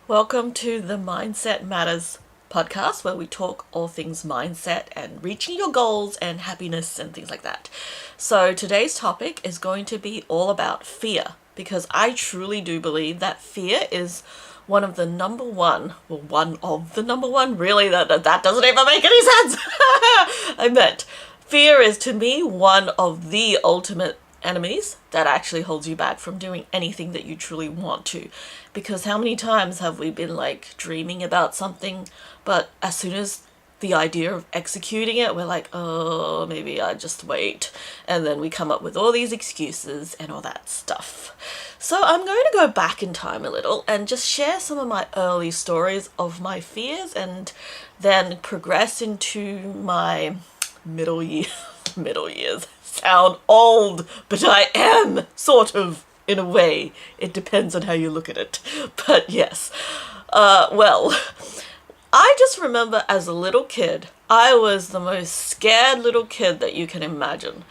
Welcome to the Mindset Matters podcast, where we talk all things mindset and reaching your goals and happiness and things like that. So today's topic is going to be all about fear, because I truly do believe that fear is one of the number one, really, that doesn't even make any sense. I meant fear is, to me, one of the ultimate enemies that actually holds you back from doing anything that you truly want to. Because how many times have we been like dreaming about something, but as soon as the idea of executing it, we're like, oh, maybe I just wait. And then we come up with all these excuses and all that stuff. So I'm going to go back in time a little and just share some of my early stories of my fears, and then progress into my middle years. Sound old, but I am, sort of, in a way. It depends on how you look at it. But yes. I just remember as a little kid, I was the most scared little kid that you can imagine.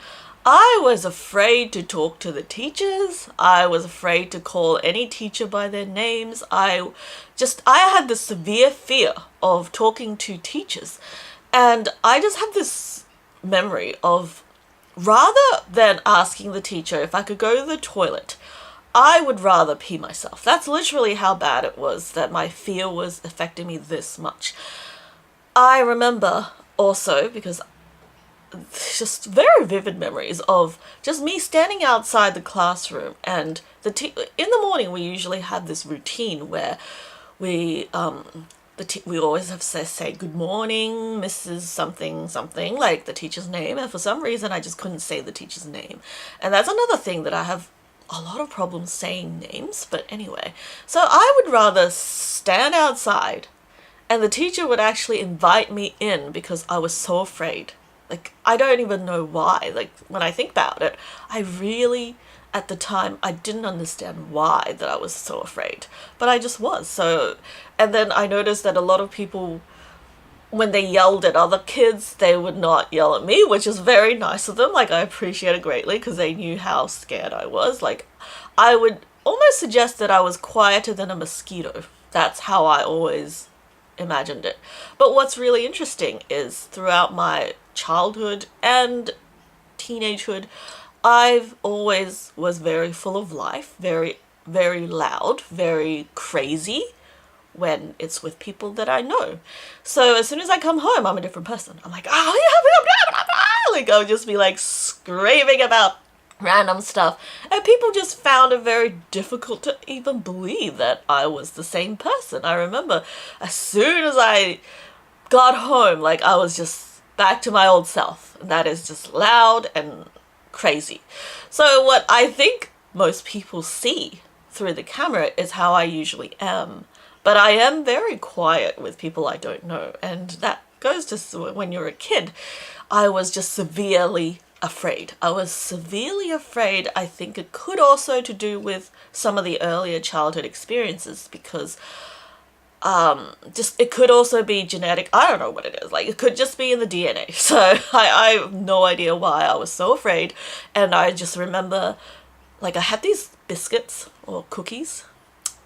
I was afraid to talk to the teachers. I was afraid to call any teacher by their names. I had this severe fear of talking to teachers. And I just have this memory of, rather than asking the teacher if I could go to the toilet, I would rather pee myself. That's literally how bad it was, that my fear was affecting me this much. I remember also, because just very vivid memories of just me standing outside the classroom, and in the morning we usually have this routine where we we always have to say good morning, Mrs. something something, like the teacher's name. And for some reason, I just couldn't say the teacher's name. And that's another thing that I have a lot of problems saying names. But anyway, so I would rather stand outside and the teacher would actually invite me in because I was so afraid. Like, I don't even know why. Like, when I think about it, I really, at the time, I didn't understand why that I was so afraid, but I just was. So, and then I noticed that a lot of people, when they yelled at other kids, they would not yell at me, which is very nice of them. Like, I appreciate it greatly because they knew how scared I was. Like, I would almost suggest that I was quieter than a mosquito. That's how I always imagined it. But what's really interesting is throughout my childhood and teenagehood, I've always was very full of life, very, very loud, very crazy when it's with people that I know. So as soon as I come home, I'm a different person. I'm like, oh yeah, like I'll just be like screaming about random stuff. And people just found it very difficult to even believe that I was the same person. I remember as soon as I got home, like I was just back to my old self. That is just loud and crazy. So what I think most people see through the camera is how I usually am. But I am very quiet with people I don't know. And that goes to when you're a kid. I was just severely afraid. I was severely afraid. I think it could also to do with some of the earlier childhood experiences, because it could also be genetic. I don't know what it is. Like, it could just be in the DNA. So I have no idea why I was so afraid. And I just remember, like, I had these biscuits or cookies,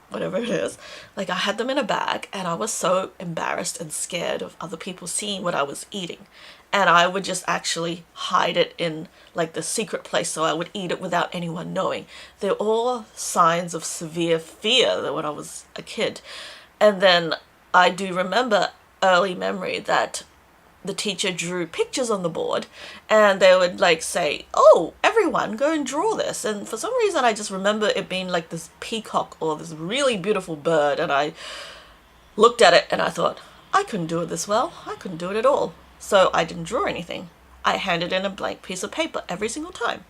whatever it is. Like, I had them in a bag, and I was so embarrassed and scared of other people seeing what I was eating. And I would just actually hide it in like the secret place, so I would eat it without anyone knowing. They're all signs of severe fear when I was a kid. And then I do remember early memory that the teacher drew pictures on the board, and they would like say, oh, everyone go and draw this. And for some reason, I just remember it being like this peacock or this really beautiful bird. And I looked at it and I thought, I couldn't do it this well. I couldn't do it at all. So I didn't draw anything. I handed in a blank piece of paper every single time.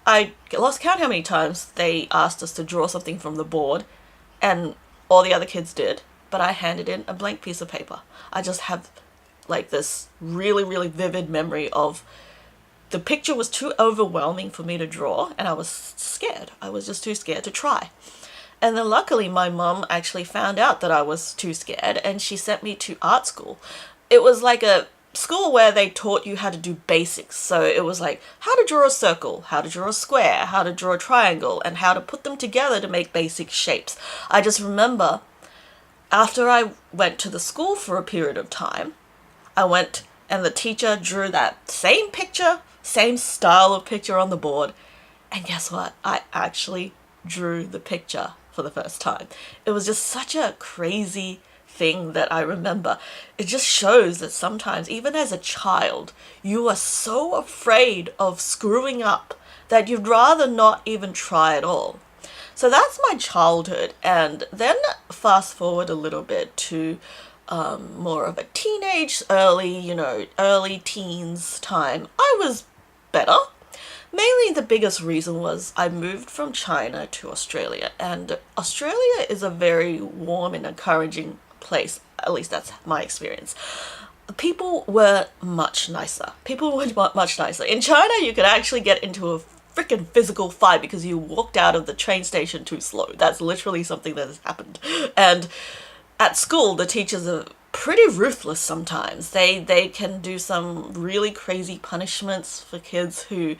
I lost count how many times they asked us to draw something from the board, and all the other kids did, but I handed in a blank piece of paper. I just have like this really, really vivid memory of the picture was too overwhelming for me to draw, and I was scared. I was just too scared to try. And then luckily my mum actually found out that I was too scared, and she sent me to art school. It was like a school where they taught you how to do basics. So it was like how to draw a circle, how to draw a square, how to draw a triangle, and how to put them together to make basic shapes. I just remember after I went to the school for a period of time, I went and the teacher drew that same picture, same style of picture on the board. And guess what? I actually drew the picture for the first time. It was just such a crazy thing that I remember. It just shows that sometimes, even as a child, you are so afraid of screwing up that you'd rather not even try at all. So that's my childhood. And then fast forward a little bit to more of a teenage, early teens time. I was better. Mainly the biggest reason was I moved from China to Australia, and Australia is a very warm and encouraging place. At least that's my experience. People were much nicer. People were much nicer. In China, you could actually get into a freaking physical fight because you walked out of the train station too slow. That's literally something that has happened. And at school, the teachers are pretty ruthless sometimes. They can do some really crazy punishments for kids who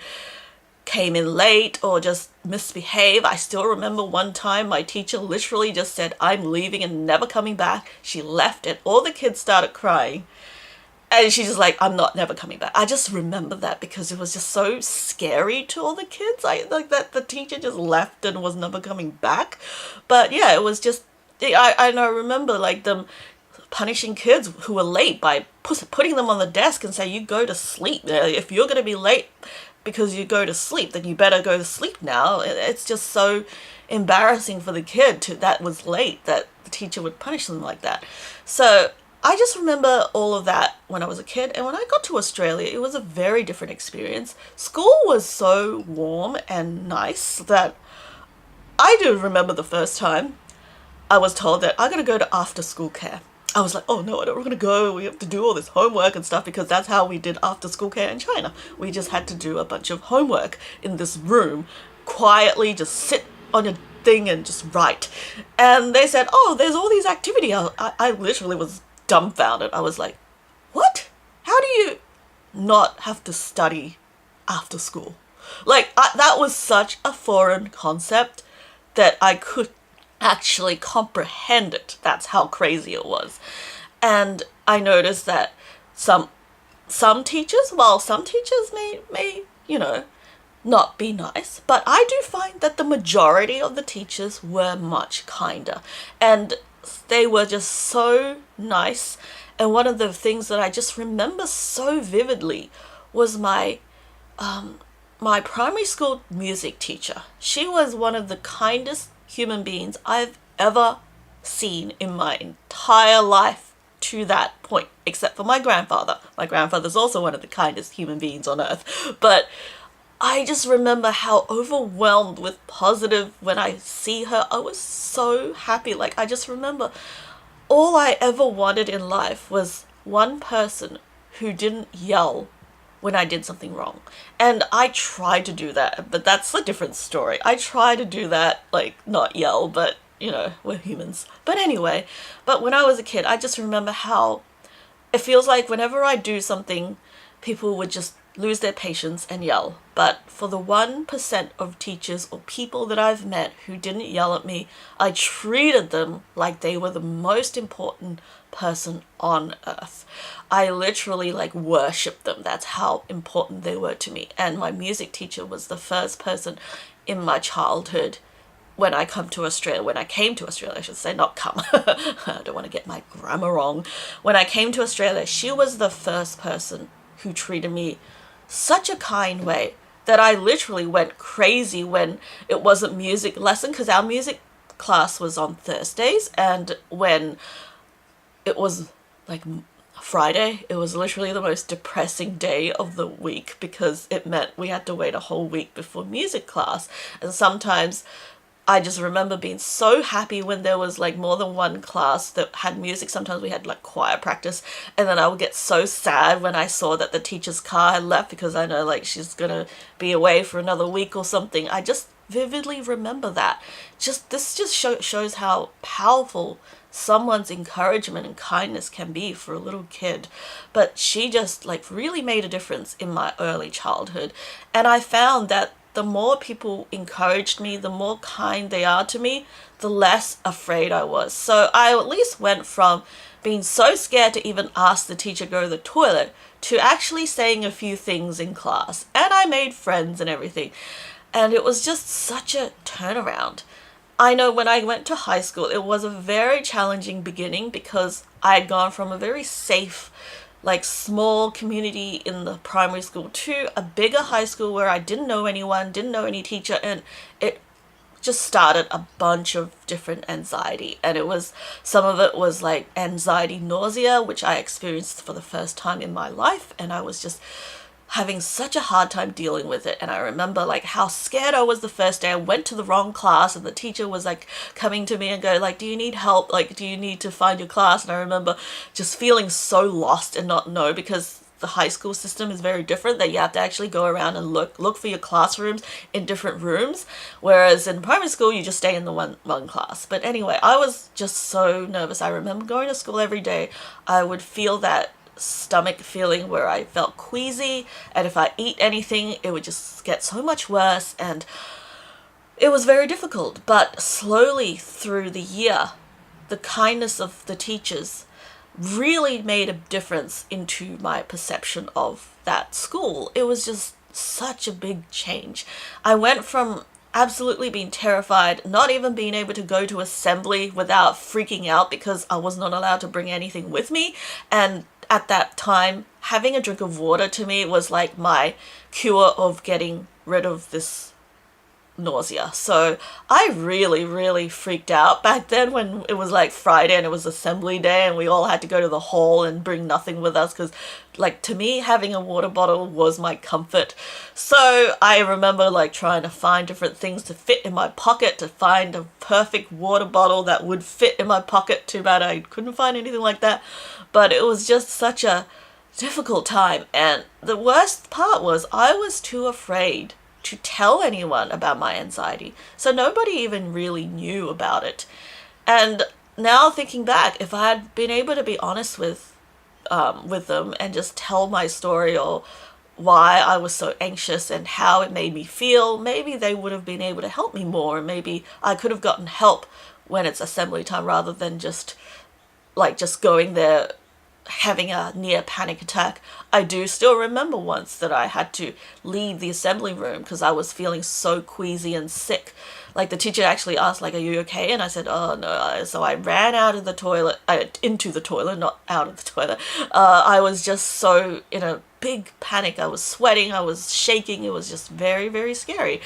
came in late or just misbehave. I still remember one time my teacher literally just said, "I'm leaving and never coming back." She left and all the kids started crying. And she's just like, "I'm not never coming back." I just remember that because it was just so scary to all the kids. I like that the teacher just left and was never coming back. But yeah, it was just, I remember like them punishing kids who were late by putting them on the desk and say, "You go to sleep. If you're going to be late because you go to sleep, then you better go to sleep now." It's just so embarrassing for the kid that was late that the teacher would punish them like that. So I just remember all of that when I was a kid. And when I got to Australia, it was a very different experience. School was so warm and nice that I do remember the first time I was told that I got to go to after school care. I was like, "Oh no, I don't want to go. We have to do all this homework and stuff," because that's how we did after school care in China. We just had to do a bunch of homework in this room, quietly just sit on a thing and just write. And they said, "Oh, there's all these activities." I literally was dumbfounded. I was like, "What? How do you not have to study after school?" That was such a foreign concept that I could actually comprehend it. That's how crazy it was. And I noticed that some teachers, while some teachers may not be nice, but I do find that the majority of the teachers were much kinder, and they were just so nice. And one of the things that I just remember so vividly was my primary school music teacher. She was one of the kindest human beings I've ever seen in my entire life to that point, except for my grandfather. My grandfather's also one of the kindest human beings on earth. But I just remember how overwhelmed with positive when I see her. I was so happy. Like, I just remember all I ever wanted in life was one person who didn't yell when I did something wrong. And I tried to do that, but that's a different story. I try to do that, like, not yell, but, we're humans. But anyway, but when I was a kid, I just remember how it feels like whenever I do something, people would just lose their patience and yell. But for the 1% of teachers or people that I've met who didn't yell at me, I treated them like they were the most important person on earth. I literally worshipped them. That's how important they were to me. And my music teacher was the first person in my childhood when I came to Australia, I should say, not come. I don't want to get my grammar wrong. When I came to Australia, she was the first person who treated me such a kind way that I literally went crazy when it wasn't music lesson, because our music class was on Thursdays, and when it was Friday, it was literally the most depressing day of the week because it meant we had to wait a whole week before music class. And sometimes I just remember being so happy when there was more than one class that had music. Sometimes we had choir practice, and then I would get so sad when I saw that the teacher's car had left because I know she's gonna be away for another week or something. I just vividly remember that. This shows how powerful someone's encouragement and kindness can be for a little kid. But she just really made a difference in my early childhood. And I found that the more people encouraged me, the more kind they are to me, the less afraid I was. So I at least went from being so scared to even ask the teacher to go to the toilet to actually saying a few things in class. And I made friends and everything. And it was just such a turnaround. I know when I went to high school, it was a very challenging beginning because I had gone from a very safe, like small community in the primary school to a bigger high school where I didn't know anyone, didn't know any teacher, and it just started a bunch of different anxiety. And it was, some of it was like anxiety nausea, which I experienced for the first time in my life, and I was just having such a hard time dealing with it. And I remember like how scared I was the first day. I went to the wrong class and the teacher was like coming to me and go like, do you need help? Like, do you need to find your class? And I remember just feeling so lost and not know, because the high school system is very different, that you have to actually go around and look for your classrooms in different rooms, whereas in primary school you just stay in the one class. But anyway, I was just so nervous. I remember going to school every day. I would feel that stomach feeling where I felt queasy, and if I eat anything it would just get so much worse, and it was very difficult. But slowly through the year, the kindness of the teachers really made a difference into my perception of that school. It was just such a big change. I went from absolutely being terrified, not even being able to go to assembly without freaking out because I was not allowed to bring anything with me. And at that time, having a drink of water to me was like my cure of getting rid of this nausea. So I really freaked out back then when it was like Friday and it was assembly day and we all had to go to the hall and bring nothing with us, because like to me having a water bottle was my comfort. So I remember like trying to find different things to fit in my pocket, to find a perfect water bottle that would fit in my pocket. Too bad I couldn't find anything like that. But it was just such a difficult time, and the worst part was I was too afraid to tell anyone about my anxiety. So nobody even really knew about it. And now thinking back, if I had been able to be honest with them and just tell my story, or why I was so anxious and how it made me feel, maybe they would have been able to help me more, and maybe I could have gotten help when it's assembly time rather than just going there having a near panic attack. I do still remember once that I had to leave the assembly room because I was feeling so queasy and sick. Like the teacher actually asked like, are you okay? And I said, oh no. So I ran out of the toilet, into the toilet, not out of the toilet. I was just so in a big panic. I was sweating, I was shaking. It was just very scary.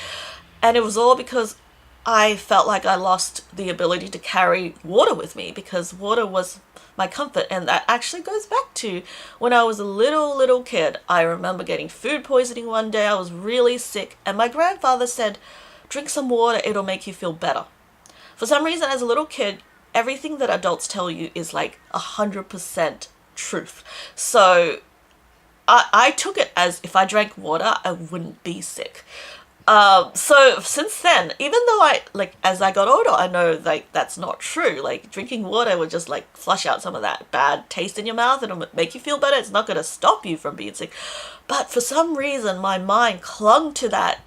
And it was all because I felt like I lost the ability to carry water with me, because water was my comfort. And that actually goes back to when I was a little kid. I remember getting food poisoning one day. I was really sick and my grandfather said, drink some water, it'll make you feel better. For some reason, as a little kid, everything that adults tell you is like 100% truth. So I took it as if I drank water, I wouldn't be sick. So since then, even though as I got older, I know like that's not true. Like drinking water would just like flush out some of that bad taste in your mouth and it'll make you feel better. It's not going to stop you from being sick. But for some reason, my mind clung to that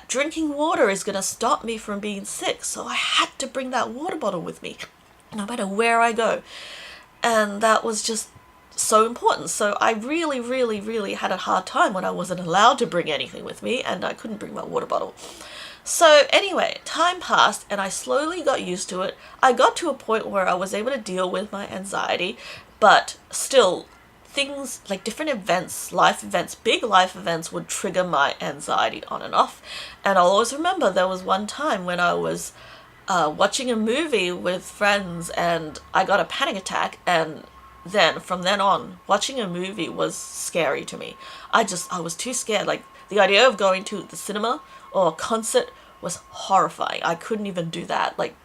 drinking water is going to stop me from being sick. So I had to bring that water bottle with me, no matter where I go. And that was just so important. So I really had a hard time when I wasn't allowed to bring anything with me and I couldn't bring my water bottle. So anyway, time passed and I slowly got used to it. I got to a point where I was able to deal with my anxiety, but still things like different events, life events, big life events would trigger my anxiety on and off. And I'll always remember there was one time when I was watching a movie with friends and I got a panic attack, and then from then on, watching a movie was scary to me. I was too scared. Like the idea of going to the cinema or a concert was horrifying. I couldn't even do that. Like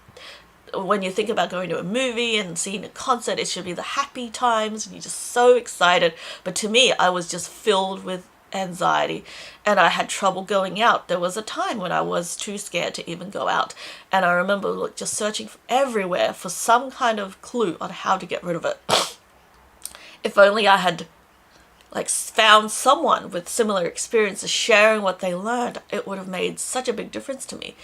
when you think about going to a movie and seeing a concert, it should be the happy times and you're just so excited. But to me, I was just filled with anxiety and I had trouble going out. There was a time when I was too scared to even go out. And I remember just searching everywhere for some kind of clue on how to get rid of it. If only I had found someone with similar experiences sharing what they learned, it would have made such a big difference to me.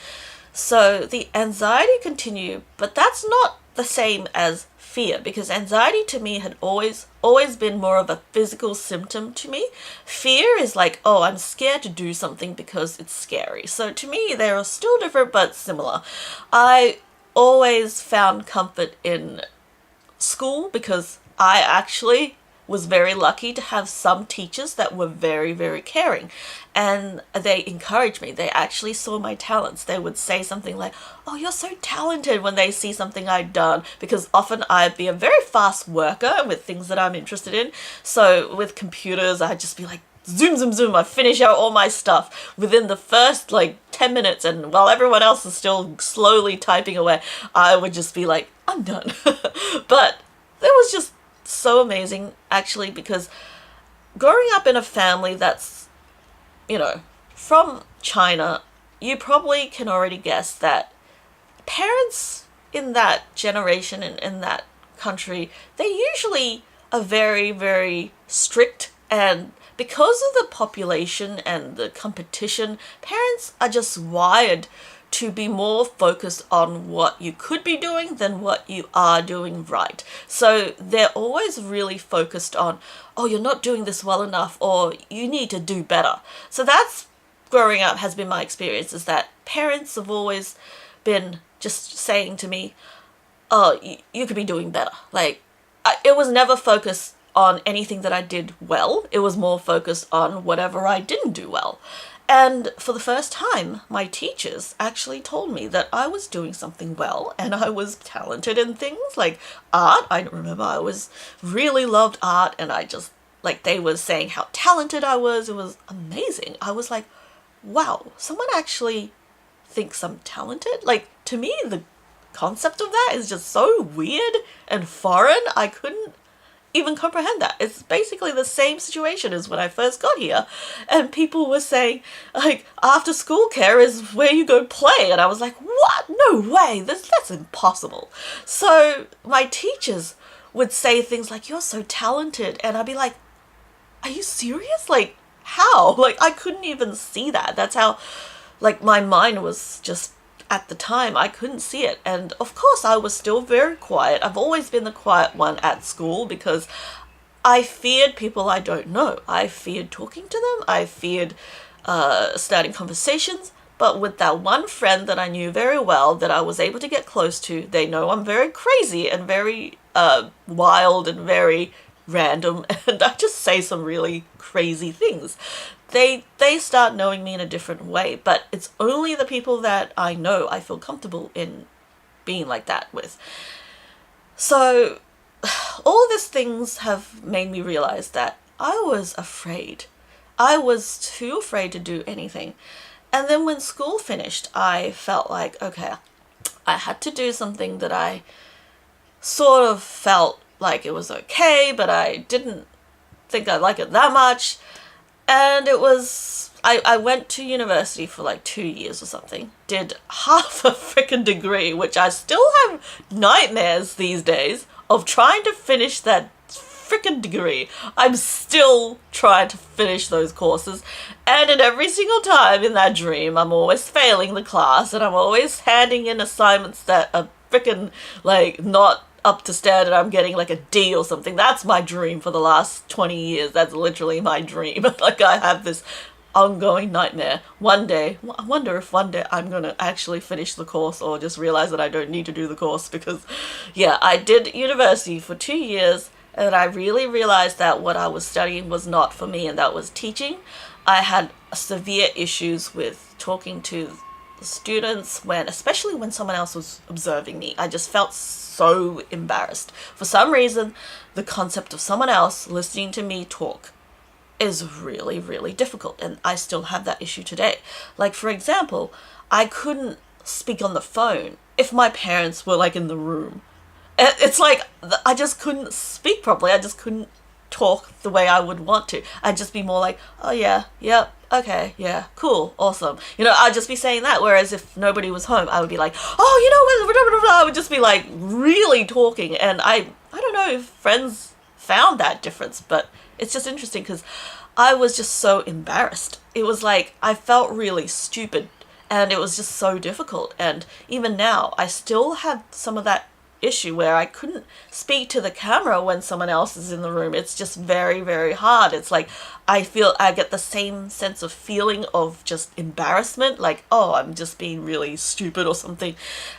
So the anxiety continued, but that's not the same as fear, because anxiety to me had always been more of a physical symptom to me. Fear is like, oh, I'm scared to do something because it's scary. So to me, they are still different but similar. I always found comfort in school because I actually was very lucky to have some teachers that were very, very caring, and they encouraged me. They actually saw my talents. They would say something like, oh, you're so talented, when they see something I'd done, because often I'd be a very fast worker with things that I'm interested in. So with computers, I'd just be like, zoom, zoom, zoom. I finish out all my stuff within the first like 10 minutes, and while everyone else is still slowly typing away, I would just be like, I'm done. But it was just so amazing, actually, because growing up in a family that's, from China, you probably can already guess that parents in that generation and in that country, they usually are very, very strict, and because of the population and the competition, parents are just wired to be more focused on what you could be doing than what you are doing right. So they're always really focused on, oh, you're not doing this well enough, or you need to do better. So that's growing up has been my experience, is that parents have always been just saying to me, oh, you could be doing better. Like, it was never focused on anything that I did well. It was more focused on whatever I didn't do well. And for the first time, my teachers actually told me that I was doing something well and I was talented in things like art. I remember I was really loved art, and I just, like, they were saying how talented I was. It was amazing. I was like, wow, someone actually thinks I'm talented? Like, to me, the concept of that is just so weird and foreign. I couldn't even comprehend that. It's basically the same situation as when I first got here, and people were saying, like, after school care is where you go play, and I was like, what? No way, that's impossible. So my teachers would say things like, you're so talented, and I'd be like, are you serious? Like, how? Like, I couldn't even see that. That's how, like, my mind was just, at the time, I couldn't see it. And of course, I was still very quiet. I've always been the quiet one at school because I feared people I don't know. I feared talking to them. I feared starting conversations. But with that one friend that I knew very well, that I was able to get close to, they know I'm very crazy and very wild and very random, and I just say some really crazy things. They start knowing me in a different way, but it's only the people that I know I feel comfortable in being like that with. So all these things have made me realize that I was afraid. I was too afraid to do anything. And then when school finished, I felt like, okay, I had to do something that I sort of felt like it was okay, but I didn't think I like it that much. And it was, I went to university for like 2 years or something, did half a freaking degree, which I still have nightmares these days of trying to finish that freaking degree. I'm still trying to finish those courses, and in every single time in that dream, I'm always failing the class, and I'm always handing in assignments that are freaking like not up to standard. I'm getting like a D or something. That's my dream for the last 20 years. That's literally my dream. Like, I have this ongoing nightmare. One day, I wonder if one day I'm gonna actually finish the course, or just realize that I don't need to do the course, because yeah, I did university for 2 years, and I really realized that what I was studying was not for me, and that was teaching. I had severe issues with talking to the students, especially when someone else was observing me. I just felt so embarrassed. For some reason, the concept of someone else listening to me talk is really, really difficult, and I still have that issue today. Like, for example, I couldn't speak on the phone if my parents were like in the room. It's like I just couldn't speak properly. I just couldn't talk the way I would want to. I'd just be more like, oh yeah, yep, okay, yeah, cool, awesome. I'd just be saying that. Whereas if nobody was home, I would be like, oh, I would just be like really talking. And I don't know if friends found that difference, but it's just interesting because I was just so embarrassed. It was like I felt really stupid. And it was just so difficult. And even now, I still have some of that issue where I couldn't speak to the camera when someone else is in the room. It's just very, very hard. It's like I get the same sense of feeling of just embarrassment, like, oh, I'm just being really stupid or something.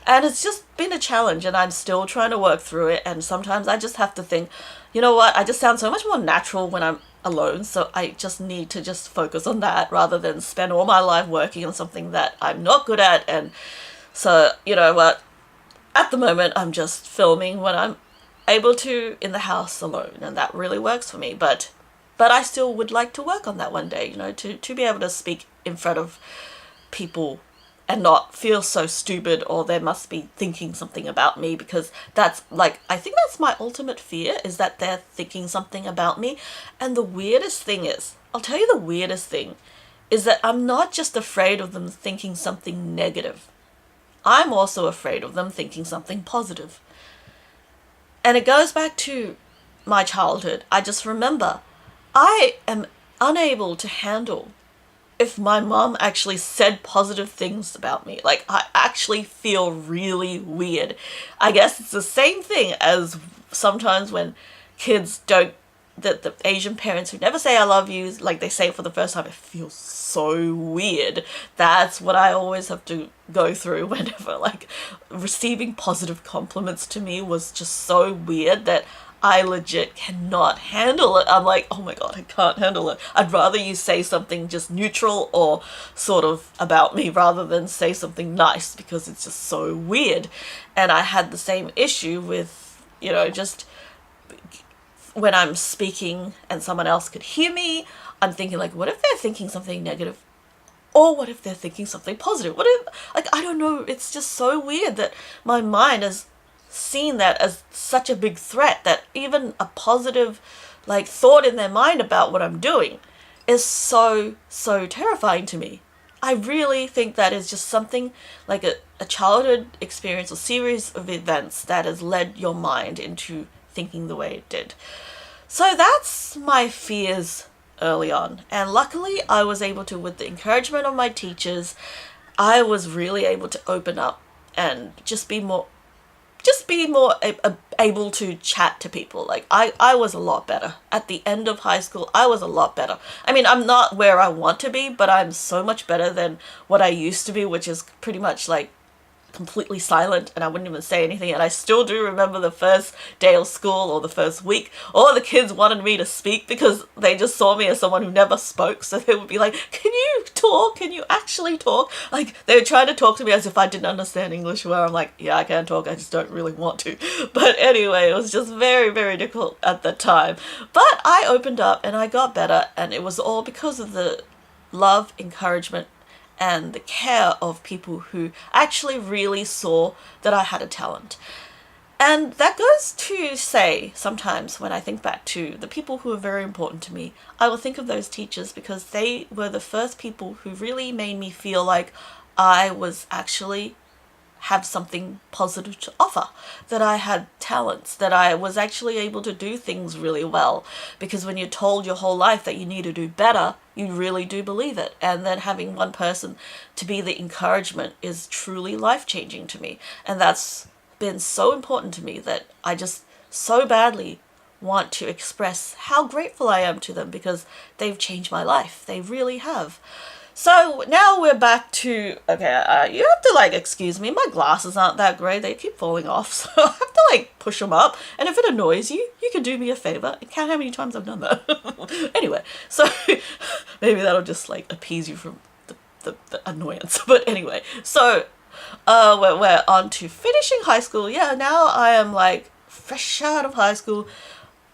And it's just been a challenge, and I'm still trying to work through it. And sometimes I just have to think, you know what, I just sound so much more natural when I'm alone, so I just need to just focus on that rather than spend all my life working on something that I'm not good at. And so, you know what, at the moment, I'm just filming when I'm able to in the house alone, and that really works for me. But I still would like to work on that one day, you know, to be able to speak in front of people and not feel so stupid or they must be thinking something about me, because that's like, I think that's my ultimate fear, is that they're thinking something about me. And the weirdest thing is, I'll tell you the weirdest thing, is that I'm not just afraid of them thinking something negative. I'm also afraid of them thinking something positive. And it goes back to my childhood. I just remember I am unable to handle if my mom actually said positive things about me. Like, I actually feel really weird. I guess it's the same thing as sometimes when kids don't, the Asian parents who never say I love you, like they say it for the first time, it feels so weird. That's what I always have to go through whenever, like, receiving positive compliments to me was just so weird that I legit cannot handle it. I'm like, oh my god, I can't handle it. I'd rather you say something just neutral or sort of about me rather than say something nice, because it's just so weird. And I had the same issue with, you know, just when I'm speaking and someone else could hear me, I'm thinking like, what if they're thinking something negative? Or what if they're thinking something positive? What if, like, I don't know, it's just so weird that my mind has seen that as such a big threat, that even a positive, like, thought in their mind about what I'm doing is so terrifying to me. I really think that is just something like a childhood experience or series of events that has led your mind into thinking the way it did. So that's my fears early on. And luckily I was able to, with the encouragement of my teachers, I was really able to open up and just be more able to chat to people. Like, I was a lot better. At the end of high school, I was a lot better. I mean, I'm not where I want to be, but I'm so much better than what I used to be, which is pretty much like completely silent, and I wouldn't even say anything. And I still do remember the first day of school or the first week, all the kids wanted me to speak because they just saw me as someone who never spoke. So they would be like, can you talk? Can you actually talk? Like, they would try to talk to me as if I didn't understand English, where I'm like, yeah, I can talk, I just don't really want to. But anyway, it was just very, very difficult at the time. But I opened up and I got better, and it was all because of the love, encouragement, and the care of people who actually really saw that I had a talent. And that goes to say, sometimes when I think back to the people who are very important to me, I will think of those teachers, because they were the first people who really made me feel like I was actually have something positive to offer, that I had talents, that I was actually able to do things really well. Because when you're told your whole life that you need to do better, you really do believe it. And then having one person to be the encouragement is truly life-changing to me. And that's been so important to me that I just so badly want to express how grateful I am to them, because they've changed my life. They really have. So now we're back to, okay, you have to, like, excuse me, my glasses aren't that great, they keep falling off, so I have to, like, push them up, and if it annoys you, you can do me a favor and count how many times I've done that. Anyway, so maybe that'll just, like, appease you from the annoyance. But anyway, so we're on to finishing high school. Yeah, now I am, like, fresh out of high school.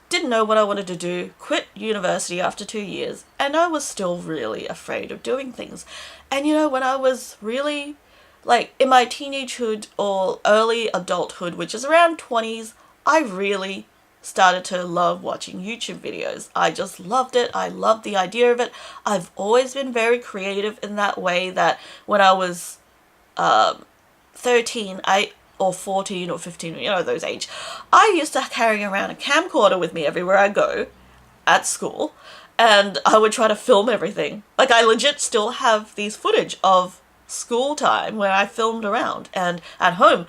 Didn't know what I wanted to do, quit university after 2 years, and I was still really afraid of doing things. And you know, when I was really, like, in my teenagehood or early adulthood, which is around 20s, I really started to love watching YouTube videos. I just loved it. I loved the idea of it. I've always been very creative in that way, that when I was 13, or 14 or 15, you know, those age, I used to carry around a camcorder with me everywhere I go at school, and I would try to film everything. Like, I legit still have these footage of school time where I filmed around, and at home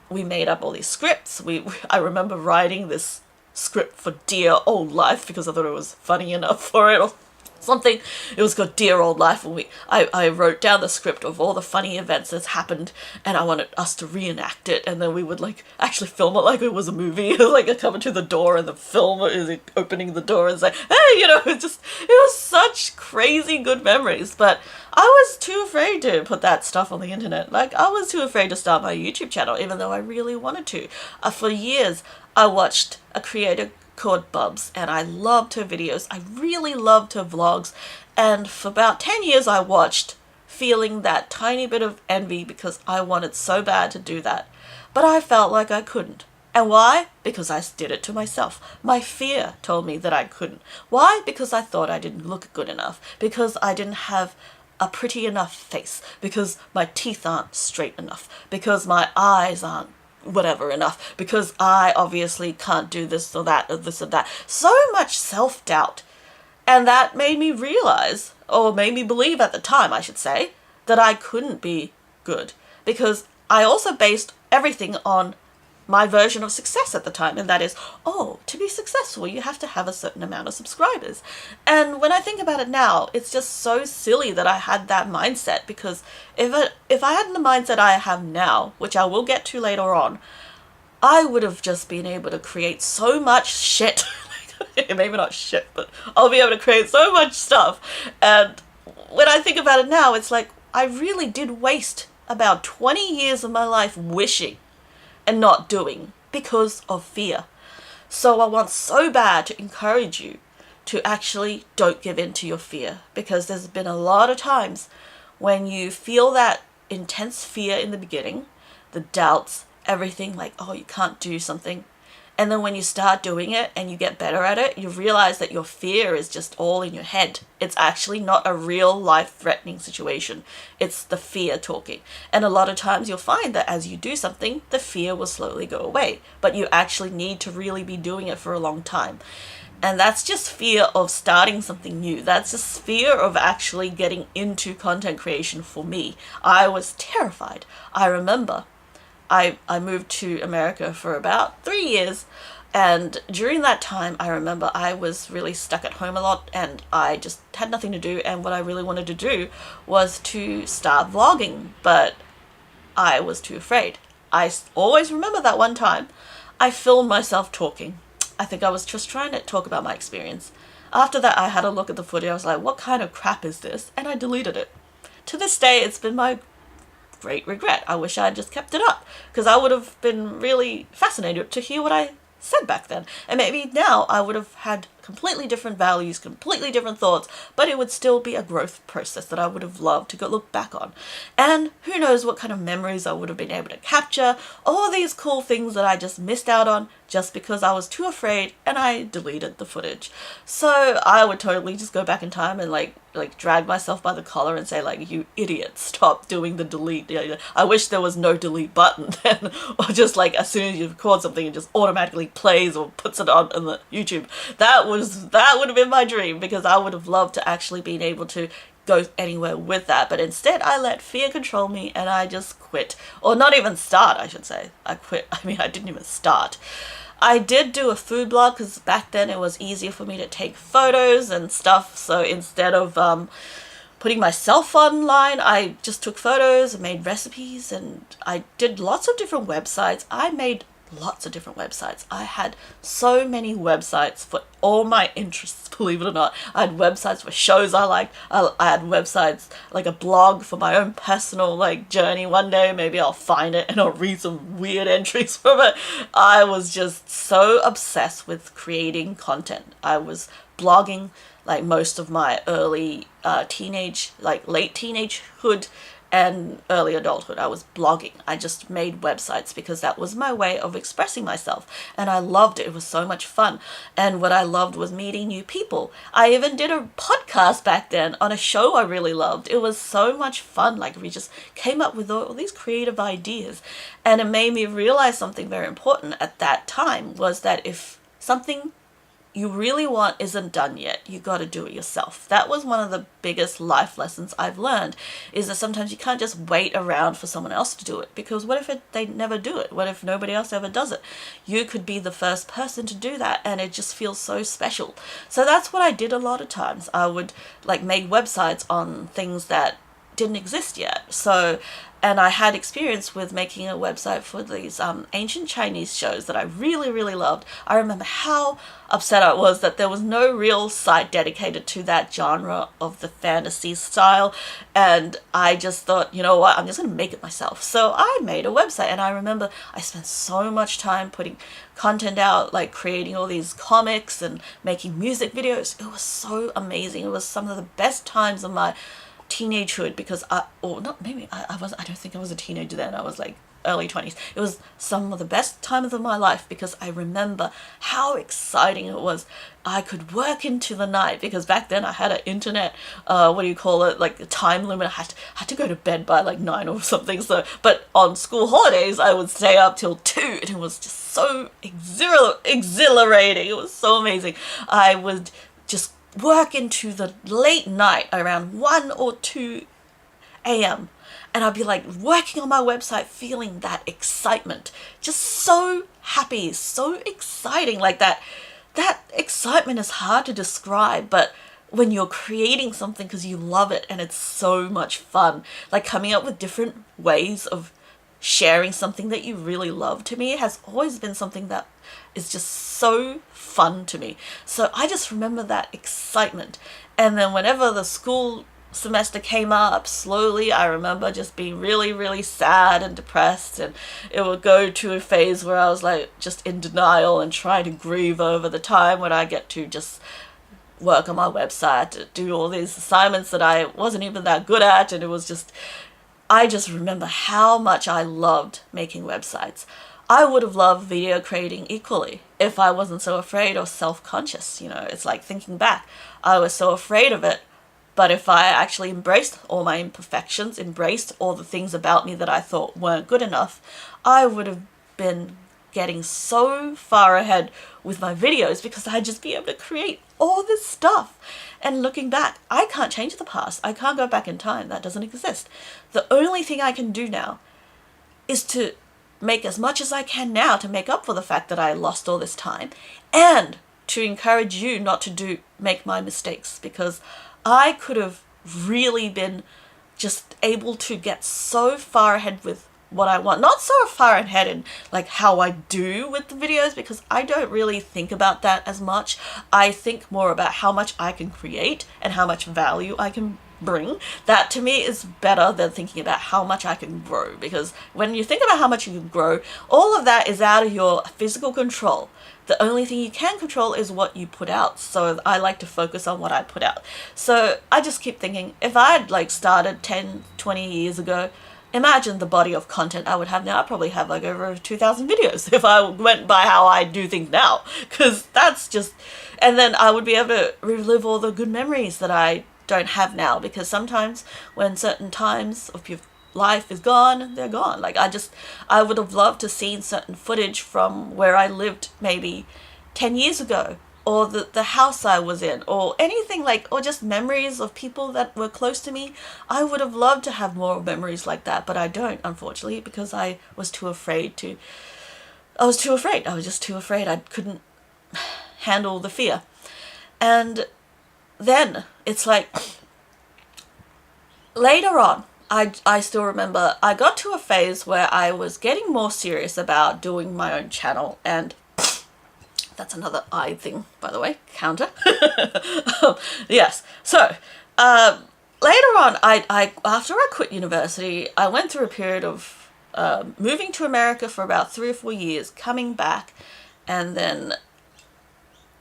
we made up all these scripts. I remember writing this script for Dear Old Life because I thought it was funny enough for it, or something. It was called Dear Old Life, and I wrote down the script of all the funny events that's happened, and I wanted us to reenact it, and then we would like actually film it like it was a movie. Like I come to the door and the filmer is opening the door and say, hey, it was such crazy good memories. But I was too afraid to put that stuff on the internet. Like, I was too afraid to start my YouTube channel, even though I really wanted to. For years I watched a creator called Bubs, and I loved her videos. I really loved her vlogs, and for about 10 years I watched, feeling that tiny bit of envy because I wanted so bad to do that, but I felt like I couldn't. And why? Because I did it to myself. My fear told me that I couldn't. Why? Because I thought I didn't look good enough, because I didn't have a pretty enough face, because my teeth aren't straight enough, because my eyes aren't whatever enough, because I obviously can't do this or that or this or that. So much self-doubt. And that made me realize, or made me believe at the time, I should say, that I couldn't be good, because I also based everything on my version of success at the time, and that is, oh, to be successful you have to have a certain amount of subscribers. And when I think about it now, it's just so silly that I had that mindset, because if I had the mindset I have now, which I will get to later on, I would have just been able to create so much shit. Maybe not shit, but I'll be able to create so much stuff. And when I think about it now, it's like I really did waste about 20 years of my life wishing and not doing because of fear. So I want so bad to encourage you to actually don't give in to your fear, because there's been a lot of times when you feel that intense fear in the beginning, the doubts, everything, like, oh, you can't do something. And then when you start doing it and you get better at it, you realize that your fear is just all in your head. It's actually not a real life-threatening situation. It's the fear talking. And a lot of times you'll find that as you do something, the fear will slowly go away. But you actually need to really be doing it for a long time. And that's just fear of starting something new. That's just fear of actually getting into content creation for me. I was terrified. I remember I moved to America for about 3 years, and during that time I remember I was really stuck at home a lot, and I just had nothing to do, and what I really wanted to do was to start vlogging, but I was too afraid. I always remember that one time I filmed myself talking. I think I was just trying to talk about my experience. After that I had a look at the footage. I was like, what kind of crap is this? And I deleted it. To this day it's been my great regret. I wish I had just kept it up, because I would have been really fascinated to hear what I said back then. And maybe now I would have had completely different values, completely different thoughts, but it would still be a growth process that I would have loved to go look back on. And who knows what kind of memories I would have been able to capture, all these cool things that I just missed out on just because I was too afraid and I deleted the footage. So I would totally just go back in time and like drag myself by the collar and say, like, you idiot, stop doing the delete. I wish there was no delete button then, or just like as soon as you record something it just automatically plays or puts it on the YouTube. That would have been my dream, because I would have loved to actually been able to go anywhere with that, but instead I let fear control me and I just quit. Or not even start, I should say. I quit. I mean, I didn't even start. I did do a food blog because back then it was easier for me to take photos and stuff, so instead of putting myself online, I just took photos and made recipes, and I did lots of different websites. I made lots of different websites. I had so many websites for all my interests, believe it or not. I had websites for shows I liked. I had websites, like a blog for my own personal journey. One day maybe I'll find it and I'll read some weird entries from it. I was just so obsessed with creating content. I was blogging like most of my early teenage, late teenagehood and early adulthood. I was blogging. I just made websites because that was my way of expressing myself, and I loved it. It was so much fun, and what I loved was meeting new people. I even did a podcast back then on a show I really loved. It was so much fun. We just came up with all these creative ideas, and it made me realize something very important at that time, was that if something you really want isn't done yet. You got to do it yourself. That was one of the biggest life lessons I've learned, is that sometimes you can't just wait around for someone else to do it, because what if they never do it? What if nobody else ever does it? You could be the first person to do that, and it just feels so special. So that's what I did a lot of times. I would like make websites on things that didn't exist yet. So, and I had experience with making a website for these ancient Chinese shows that I really, really loved. I remember how upset I was that there was no real site dedicated to that genre of the fantasy style. And I just thought, you know what, I'm just going to make it myself. So I made a website, and I remember I spent so much time putting content out, like creating all these comics and making music videos. It was so amazing. It was some of the best times of my teenagehood, because I don't think I was a teenager then. I was like early 20s. It was some of the best times of my life, because I remember how exciting it was. I could work into the night, because back then I had an internet, like a time limit. I had to go to bed by like 9 or something. So, but on school holidays, I would stay up till 2, and it was just so exhilarating. It was so amazing. I would just work into the late night around 1 or 2 a.m. and I'd be like working on my website, feeling that excitement, just so happy, so exciting. Like that excitement is hard to describe, but when you're creating something because you love it and it's so much fun, like coming up with different ways of sharing something that you really love, to me has always been something that is just so fun to me. So I just remember that excitement. And then whenever the school semester came up, slowly I remember just being really, really sad and depressed, and it would go to a phase where I was like just in denial and trying to grieve over the time when I get to just work on my website, do all these assignments that I wasn't even that good at. And it was just, I just remember how much I loved making websites. I would have loved video creating equally if I wasn't so afraid or self-conscious. You know, it's like thinking back, I was so afraid of it. But if I actually embraced all my imperfections, embraced all the things about me that I thought weren't good enough, I would have been getting so far ahead with my videos, because I'd just be able to create all this stuff. And looking back, I can't change the past. I can't go back in time. That doesn't exist. The only thing I can do now is to make as much as I can now to make up for the fact that I lost all this time, and to encourage you not to make my mistakes, because I could have really been just able to get so far ahead with what I want. Not so far ahead in like how I do with the videos, because I don't really think about that as much. I think more about how much I can create and how much value I can bring. That to me is better than thinking about how much I can grow, because when you think about how much you can grow, all of that is out of your physical control. The only thing you can control is what you put out. So I like to focus on what I put out. So I just keep thinking, if I'd like started 10, 20 years ago, imagine the body of content I would have now. I'd probably have like over 2,000 videos if I went by how I do things now. Because that's just, and then I would be able to relive all the good memories that I don't have now, because sometimes when certain times of your life is gone, they're gone. Like I would have loved to see certain footage from where I lived maybe 10 years ago, or the house I was in, or anything like, or just memories of people that were close to me. I would have loved to have more memories like that, but I don't, unfortunately, because I was too afraid. I was just too afraid. I couldn't handle the fear. And then it's like later on, I still remember I got to a phase where I was getting more serious about doing my own channel, and that's another I thing, by the way, counter. Yes. So later on, I after I quit university, I went through a period of moving to America for about 3 or 4 years, coming back, and then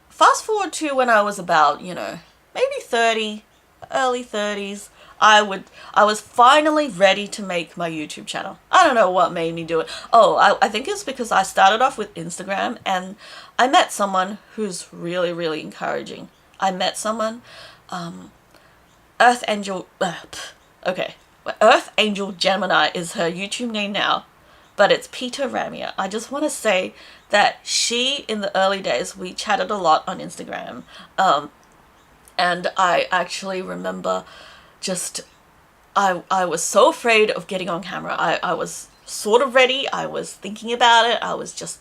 fast forward to when I was about, maybe 30, early 30s. I was finally ready to make my YouTube channel. I don't know what made me do it. Oh, I think it's because I started off with Instagram, and I met someone who's really, really encouraging. I met someone, Earth Angel Gemini is her YouTube name now, but it's Peter Ramia. I just want to say that she, in the early days, we chatted a lot on Instagram. And I actually remember just, I was so afraid of getting on camera. I was sort of ready. I was thinking about it. I was just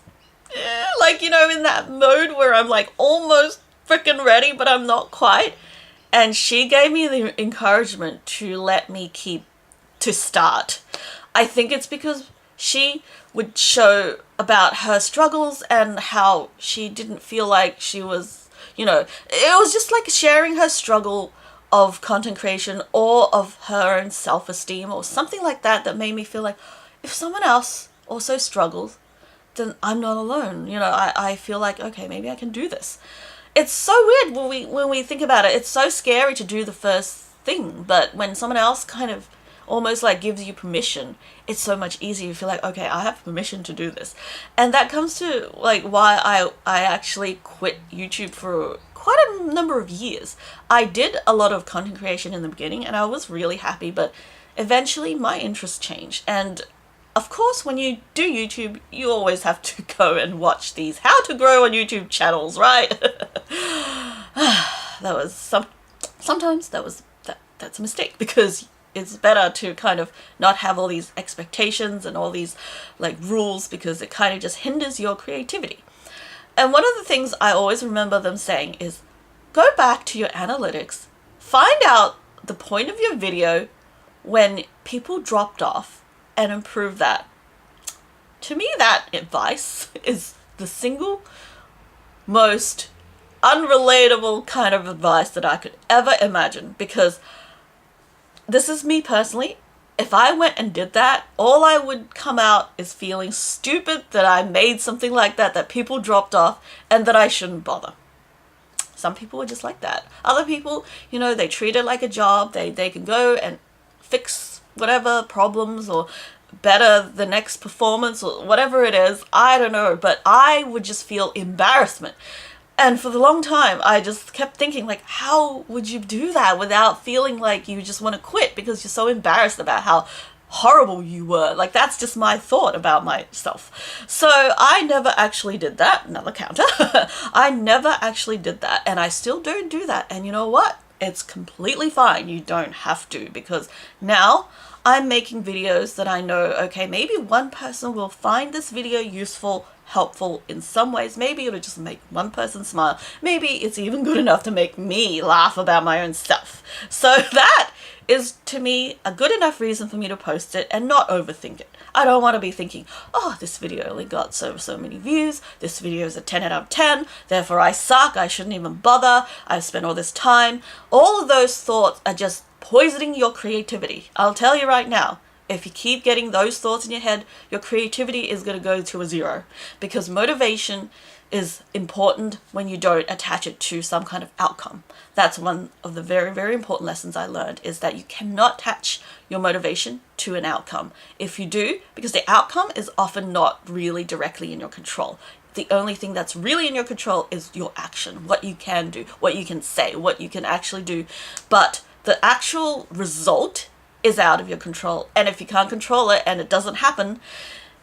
like, you know, in that mode where I'm like almost freaking ready, but I'm not quite. And she gave me the encouragement to let me start. I think it's because she would show about her struggles and how she didn't feel like she was, you know, it was just like sharing her struggle of content creation or of her own self-esteem or something like that, that made me feel like if someone else also struggles, then I'm not alone. You know, I feel like, okay, maybe I can do this. It's so weird when we think about it. It's so scary to do the first thing, but when someone else kind of almost like gives you permission, it's so much easier. You feel like, okay, I have permission to do this. And that comes to like why I actually quit YouTube for quite a number of years. I did a lot of content creation in the beginning and I was really happy, but eventually my interests changed. And of course, when you do YouTube, you always have to go and watch these how to grow on YouTube channels, right? Sometimes that's a mistake, because it's better to kind of not have all these expectations and all these like rules, because it kind of just hinders your creativity. And one of the things I always remember them saying is, go back to your analytics, find out the point of your video when people dropped off, and improve that. To me, that advice is the single most unrelatable kind of advice that I could ever imagine, because this is me personally. If I went and did that, all I would come out is feeling stupid that I made something like that people dropped off, and that I shouldn't bother. Some people are just like that. Other people, you know, they treat it like a job. They can go and fix whatever problems or better the next performance or whatever it is. I don't know, but I would just feel embarrassment. And for the long time, I just kept thinking, like, how would you do that without feeling like you just want to quit because you're so embarrassed about how horrible you were? Like, that's just my thought about myself. So I never actually did that. Another counter. I never actually did that. And I still don't do that. And you know what? It's completely fine. You don't have to, because now I'm making videos that I know, okay, maybe one person will find this video useful, helpful in some ways. Maybe it'll just make one person smile. Maybe it's even good enough to make me laugh about my own stuff. So that is, to me, a good enough reason for me to post it and not overthink it. I don't want to be thinking, oh, this video only got so many views. This video is a 10 out of 10. Therefore, I suck. I shouldn't even bother. I've spent all this time. All of those thoughts are just poisoning your creativity. I'll tell you right now, if you keep getting those thoughts in your head, your creativity is going to go to a zero, because motivation is important when you don't attach it to some kind of outcome. That's one of the very important lessons I learned, is that you cannot attach your motivation to an outcome. If you do, because the outcome is often not really directly in your control. The only thing that's really in your control is your action, what you can do, what you can say, what you can actually do. But the actual result is out of your control. And if you can't control it and it doesn't happen,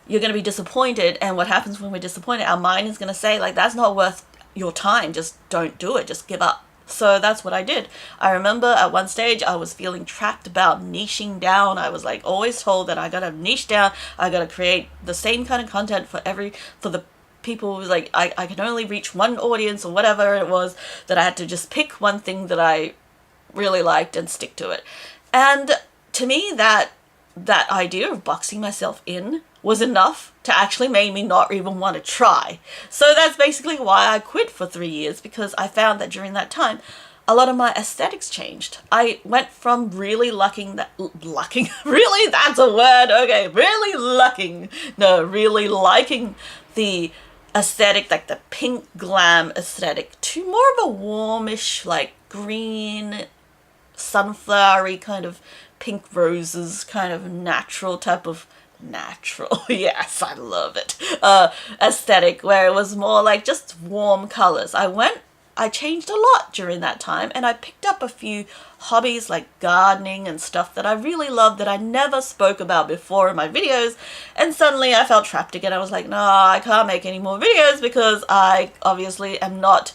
you're going to be disappointed. And what happens when we're disappointed? Our mind is going to say, like, that's not worth your time. Just don't do it. Just give up. So that's what I did. I remember at one stage I was feeling trapped about niching down. I was like always told that I got to niche down. I got to create the same kind of content for the people. Like I can only reach one audience or whatever it was, that I had to just pick one thing that I really liked and stick to it. And to me, that idea of boxing myself in was enough to actually make me not even want to try. So that's basically why I quit for 3 years, because I found that during that time, a lot of my aesthetics changed. I went from really really, that's a word, okay, really liking the aesthetic, like the pink glam aesthetic, to more of a warmish, like green, sunflowery kind of pink roses, kind of natural, yes, I love it, aesthetic, where it was more like just warm colors. I I changed a lot during that time, and I picked up a few hobbies like gardening and stuff that I really loved that I never spoke about before in my videos, and suddenly I felt trapped again. I was like, no, I can't make any more videos because I obviously am not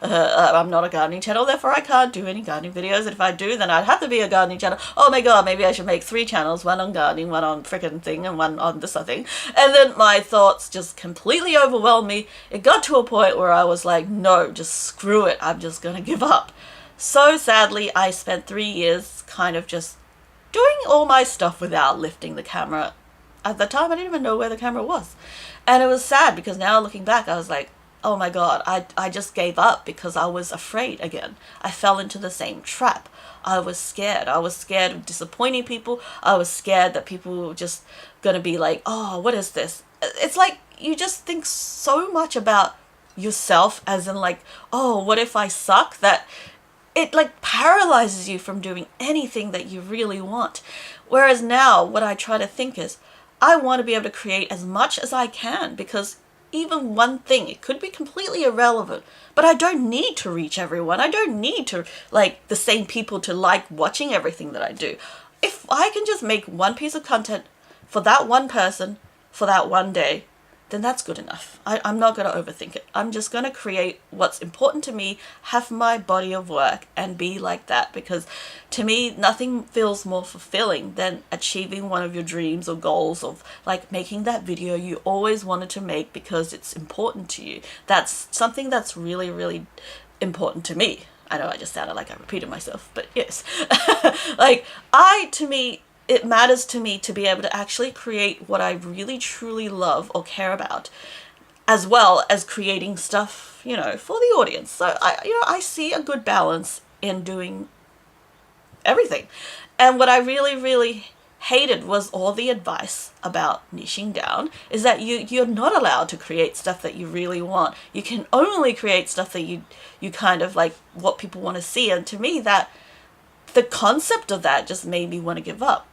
I'm not a gardening channel, therefore I can't do any gardening videos. And if I do, then I'd have to be a gardening channel. Oh my god, maybe I should make 3 channels, one on gardening, one on frickin' thing, and one on this other thing. And then my thoughts just completely overwhelmed me. It got to a point where I was like, no, just screw it, I'm just gonna give up. So sadly, I spent 3 years kind of just doing all my stuff without lifting the camera. At the time, I didn't even know where the camera was. And it was sad because now looking back, I was like, oh my god, I just gave up because I was afraid again. I fell into the same trap. I was scared. I was scared of disappointing people. I was scared that people were just going to be like, oh, what is this? It's like you just think so much about yourself, as in like, oh, what if I suck? That it like paralyzes you from doing anything that you really want. Whereas now what I try to think is, I want to be able to create as much as I can, because even one thing, it could be completely irrelevant, but I don't need to reach everyone. I don't need to like the same people to like watching everything that I do. If I can just make one piece of content for that one person for that one day, then that's good enough. I'm not going to overthink it. I'm just going to create what's important to me, have my body of work, and be like that. Because to me, nothing feels more fulfilling than achieving one of your dreams or goals of like making that video you always wanted to make because it's important to you. That's something that's really, really important to me. I know I just sounded like I repeated myself, but yes. Like, to me, it matters to me to be able to actually create what I really truly love or care about, as well as creating stuff, you know, for the audience. So I see a good balance in doing everything. And what I really, really hated was all the advice about niching down, is that you're not allowed to create stuff that you really want. You can only create stuff that you kind of like what people want to see. And to me, that the concept of that just made me want to give up.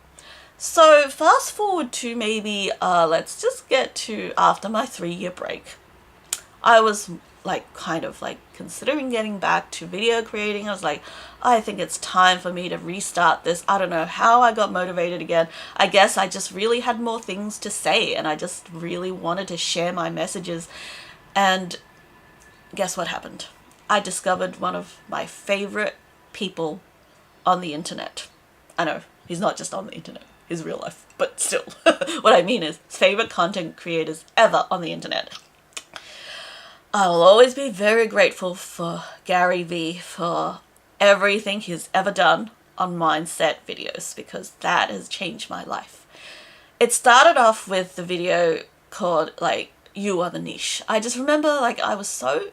So fast forward to maybe, let's just get to after my 3-year break. I was like kind of like considering getting back to video creating. I was like, I think it's time for me to restart this. I don't know how I got motivated again. I guess I just really had more things to say, and I just really wanted to share my messages. And guess what happened? I discovered one of my favorite people on the internet. I know, he's not just on the internet. His real life, but still. What I mean is favorite content creators ever on the internet. I will always be very grateful for Gary V for everything he's ever done on mindset videos, because that has changed my life. It started off with the video called like You Are the Niche. I just remember like I was so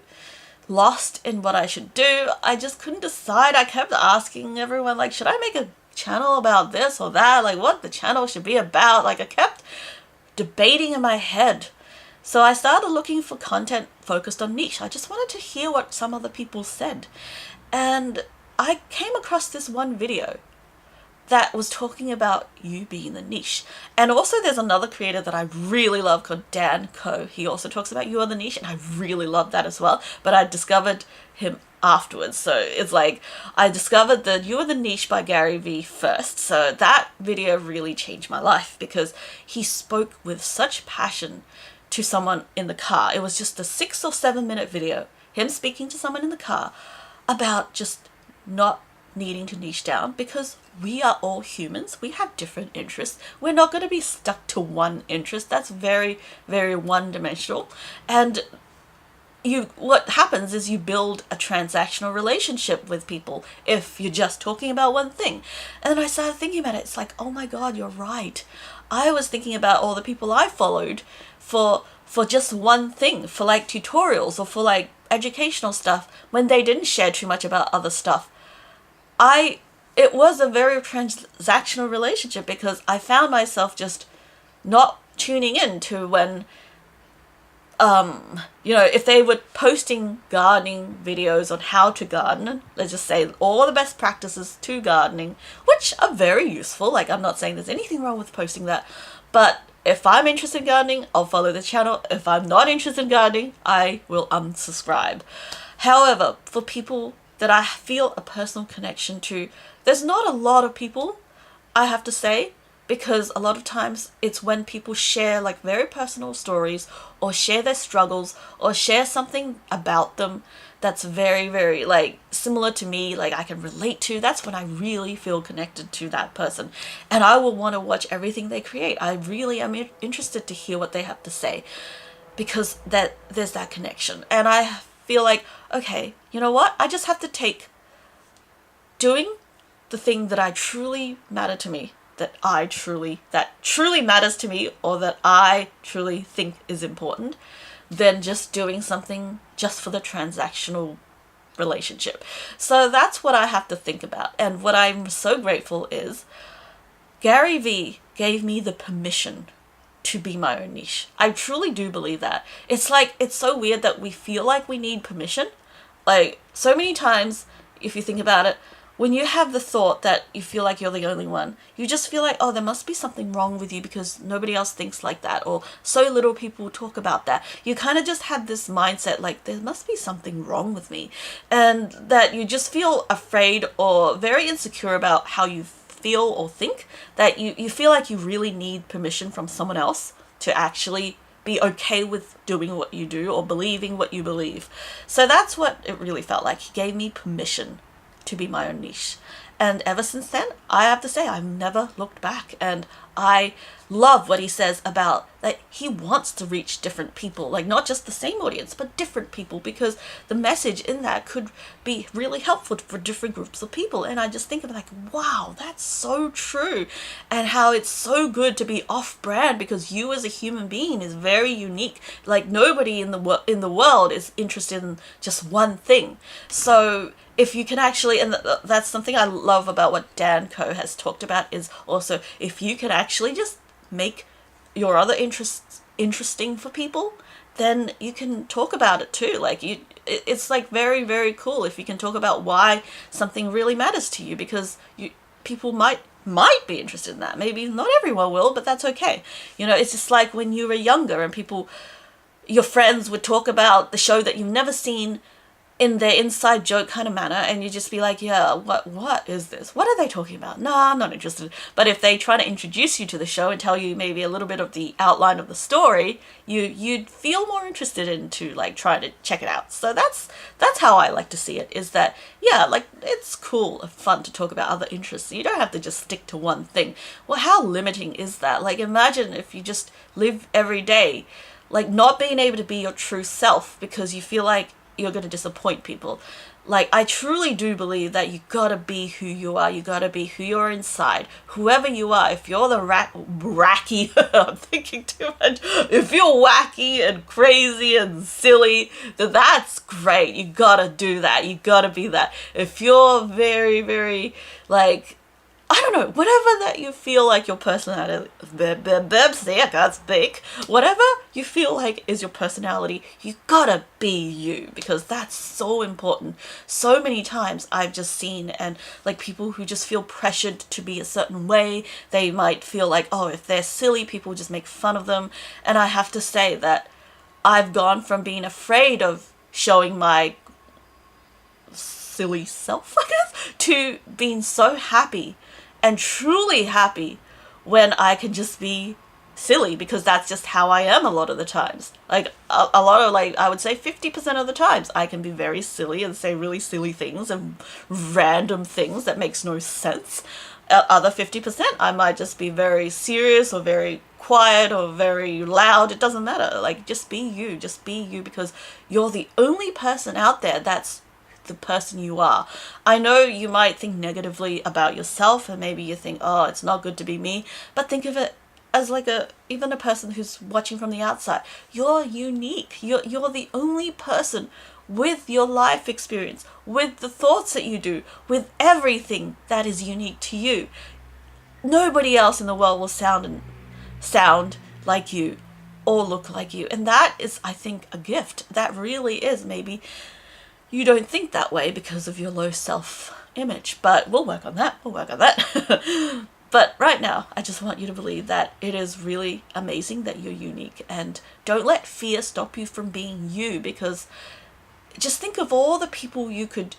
lost in what I should do. I just couldn't decide. I kept asking everyone like, should I make a channel about this or that, like what the channel should be about? Like I kept debating in my head. So I started looking for content focused on niche. I just wanted to hear what some other people said, and I came across this one video that was talking about you being the niche. And also there's another creator that I really love called Dan Co. He also talks about You Are the Niche, and I really love that as well, but I discovered him afterwards. So it's like I discovered the You Are the Niche by Gary V first. So that video really changed my life because he spoke with such passion to someone in the car. It was just a 6 or 7 minute video, him speaking to someone in the car about just not needing to niche down, because we are all humans. We have different interests. We're not going to be stuck to one interest. That's very, very one-dimensional. And what happens is you build a transactional relationship with people if you're just talking about one thing. And then I started thinking about it. It's like, oh my God, you're right. I was thinking about all the people I followed for just one thing, for like tutorials or for like educational stuff, when they didn't share too much about other stuff. It was a very transactional relationship, because I found myself just not tuning in to when, if they were posting gardening videos on how to garden, let's just say all the best practices to gardening, which are very useful. Like, I'm not saying there's anything wrong with posting that, but if I'm interested in gardening, I'll follow the channel. If I'm not interested in gardening, I will unsubscribe. However, for people that I feel a personal connection to, there's not a lot of people, I have to say, because a lot of times it's when people share like very personal stories or share their struggles or share something about them that's very, very like similar to me, like I can relate to. That's when I really feel connected to that person, and I will want to watch everything they create. I really am interested to hear what they have to say, because that there's that connection. And I feel like, okay, you know what, I just have to take doing the thing that I truly matter to me, that truly matters to me, or that I truly think is important, than just doing something just for the transactional relationship. So that's what I have to think about. And what I'm so grateful is Gary Vee gave me the permission to be my own niche. I truly do believe that. It's like, it's so weird that we feel like we need permission. Like, so many times, if you think about it, when you have the thought that you feel like you're the only one, you just feel like, oh, there must be something wrong with you because nobody else thinks like that, or so little people talk about that. You kind of just have this mindset like, there must be something wrong with me, and that you just feel afraid or very insecure about how you feel or think, that you feel like you really need permission from someone else to actually be okay with doing what you do or believing what you believe. So that's what it really felt like. He gave me permission to be my own niche. And ever since then, I have to say, I've never looked back. And I love what he says about that he wants to reach different people, like not just the same audience, but different people, because the message in that could be really helpful for different groups of people. And I just think of like, wow, that's so true. And how it's so good to be off-brand, because you as a human being is very unique. Like nobody in the world is interested in just one thing. So if you can actually, and that's something I love about what Dan Coe has talked about, is also if you can actually just make your other interests interesting for people, then you can talk about it too. Like it's like very, very cool if you can talk about why something really matters to you, because people might be interested in that. Maybe not everyone will, but that's okay. You know, it's just like when you were younger and your friends would talk about the show that you've never seen in their inside joke kind of manner, and you just be like, yeah, what is this? What are they talking about? Nah, I'm not interested. But if they try to introduce you to the show and tell you maybe a little bit of the outline of the story, you'd feel more interested into like trying to check it out. So that's how I like to see it, is that, yeah, like it's cool and fun to talk about other interests. You don't have to just stick to one thing. Well, how limiting is that? Like imagine if you just live every day like not being able to be your true self because you feel like you're going to disappoint people. Like, I truly do believe that you gotta be who you are. You gotta be who you're inside. Whoever you are. If you're the wacky, I'm thinking too much. If you're wacky and crazy and silly, then that's great. You gotta do that. You gotta be that. If you're very, very, like, I don't know, whatever that you feel like your personality, I can't speak, whatever you feel like is your personality, you gotta be you, because that's so important. So many times I've just seen, and like people who just feel pressured to be a certain way, they might feel like, oh, if they're silly, people just make fun of them. And I have to say that I've gone from being afraid of showing my silly self, I guess, to being so happy and truly happy when I can just be silly, because that's just how I am a lot of the times. Like a lot of, like, I would say 50% of the times I can be very silly and say really silly things and random things that makes no sense. Other 50% I might just be very serious or very quiet or very loud. It doesn't matter. Like, just be you, because you're the only person out there that's the person you are. I know you might think negatively about yourself, and maybe you think, oh, it's not good to be me, but think of it as like even a person who's watching from the outside. You're unique. You're the only person with your life experience, with the thoughts that you do, with everything that is unique to you. Nobody else in the world will sound like you or look like you, and that is, I think, a gift. That really is. Maybe you don't think that way because of your low self-image, but we'll work on that. But right now, I just want you to believe that it is really amazing that you're unique, and don't let fear stop you from being you, because just think of all the people you could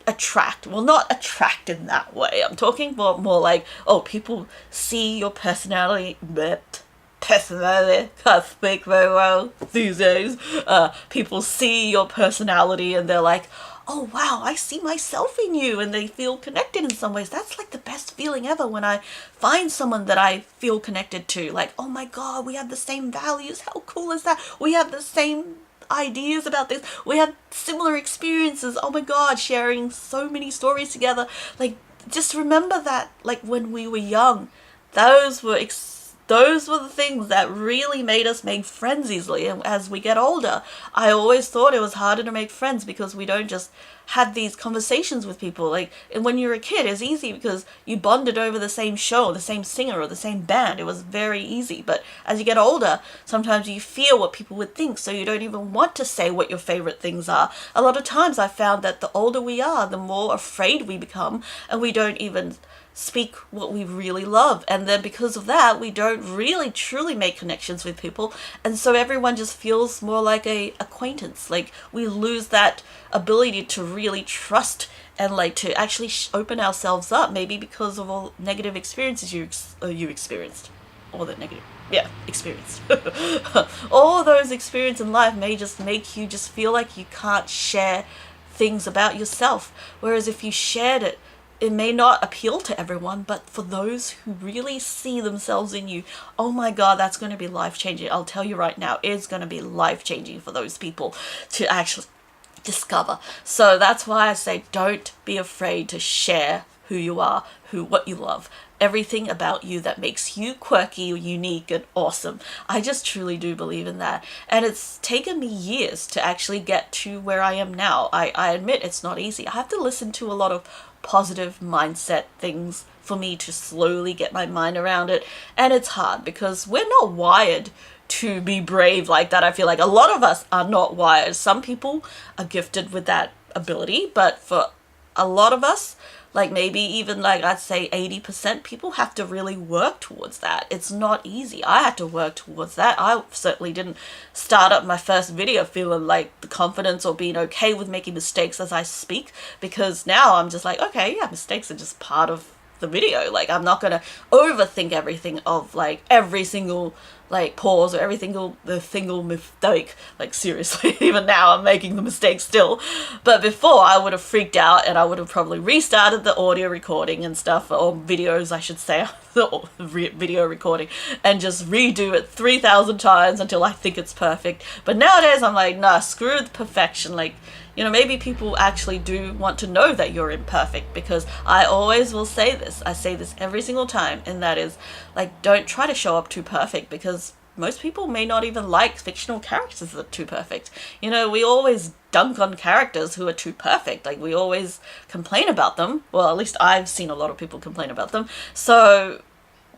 attract. Well, not attract in that way. I'm talking about more like, oh, people see your personality, can't speak very well these days. People see your personality and they're like, oh wow, I see myself in you, and they feel connected in some ways. That's like the best feeling ever, when I find someone that I feel connected to. Like, oh my god, we have the same values. How cool is that? We have the same ideas about this. We have similar experiences. Oh my god, sharing so many stories together. Like, just remember that, like, when we were young, those were the things that really made us make friends easily. And as we get older, I always thought it was harder to make friends because we don't just have these conversations with people. Like, and when you're a kid, it's easy because you bonded over the same show, the same singer, or the same band. It was very easy. But as you get older, sometimes you fear what people would think, so you don't even want to say what your favorite things are. A lot of times I found that the older we are, the more afraid we become, and we don't even speak what we really love. And then because of that, we don't really truly make connections with people, and so everyone just feels more like a acquaintance. Like, we lose that ability to really trust and like to actually open ourselves up, maybe because of all negative experiences you experienced, all the negative experienced. All those experiences in life may just make you just feel like you can't share things about yourself, whereas if you shared it, it may not appeal to everyone, but for those who really see themselves in you, oh my god, that's going to be life-changing. I'll tell you right now, it's going to be life-changing for those people to actually discover. So that's why I say, don't be afraid to share who you are, what you love, everything about you that makes you quirky, unique, and awesome. I just truly do believe in that. And it's taken me years to actually get to where I am now. I admit it's not easy. I have to listen to a lot of positive mindset things for me to slowly get my mind around it. And it's hard because we're not wired to be brave like that. I feel like a lot of us are not wired. Some people are gifted with that ability, but for a lot of us, like maybe even like I'd say 80% people have to really work towards that. It's not easy. I had to work towards that. I certainly didn't start up my first video feeling like the confidence or being okay with making mistakes as I speak, because now I'm just like, okay, yeah, mistakes are just part of the video. Like, I'm not gonna overthink everything of like every single like pause or the single mistake. Like, seriously, even now I'm making the mistake still. But before, I would have freaked out and I would have probably restarted the audio recording and stuff, or videos I should say, the video recording, and just redo it 3,000 times until I think it's perfect. But nowadays I'm like, nah, screw the perfection. Like, you know, maybe people actually do want to know that you're imperfect, because I always will say this. I say this every single time, and that is, like, don't try to show up too perfect, because most people may not even like fictional characters that are too perfect. You know, we always dunk on characters who are too perfect. Like, we always complain about them. Well, at least I've seen a lot of people complain about them. So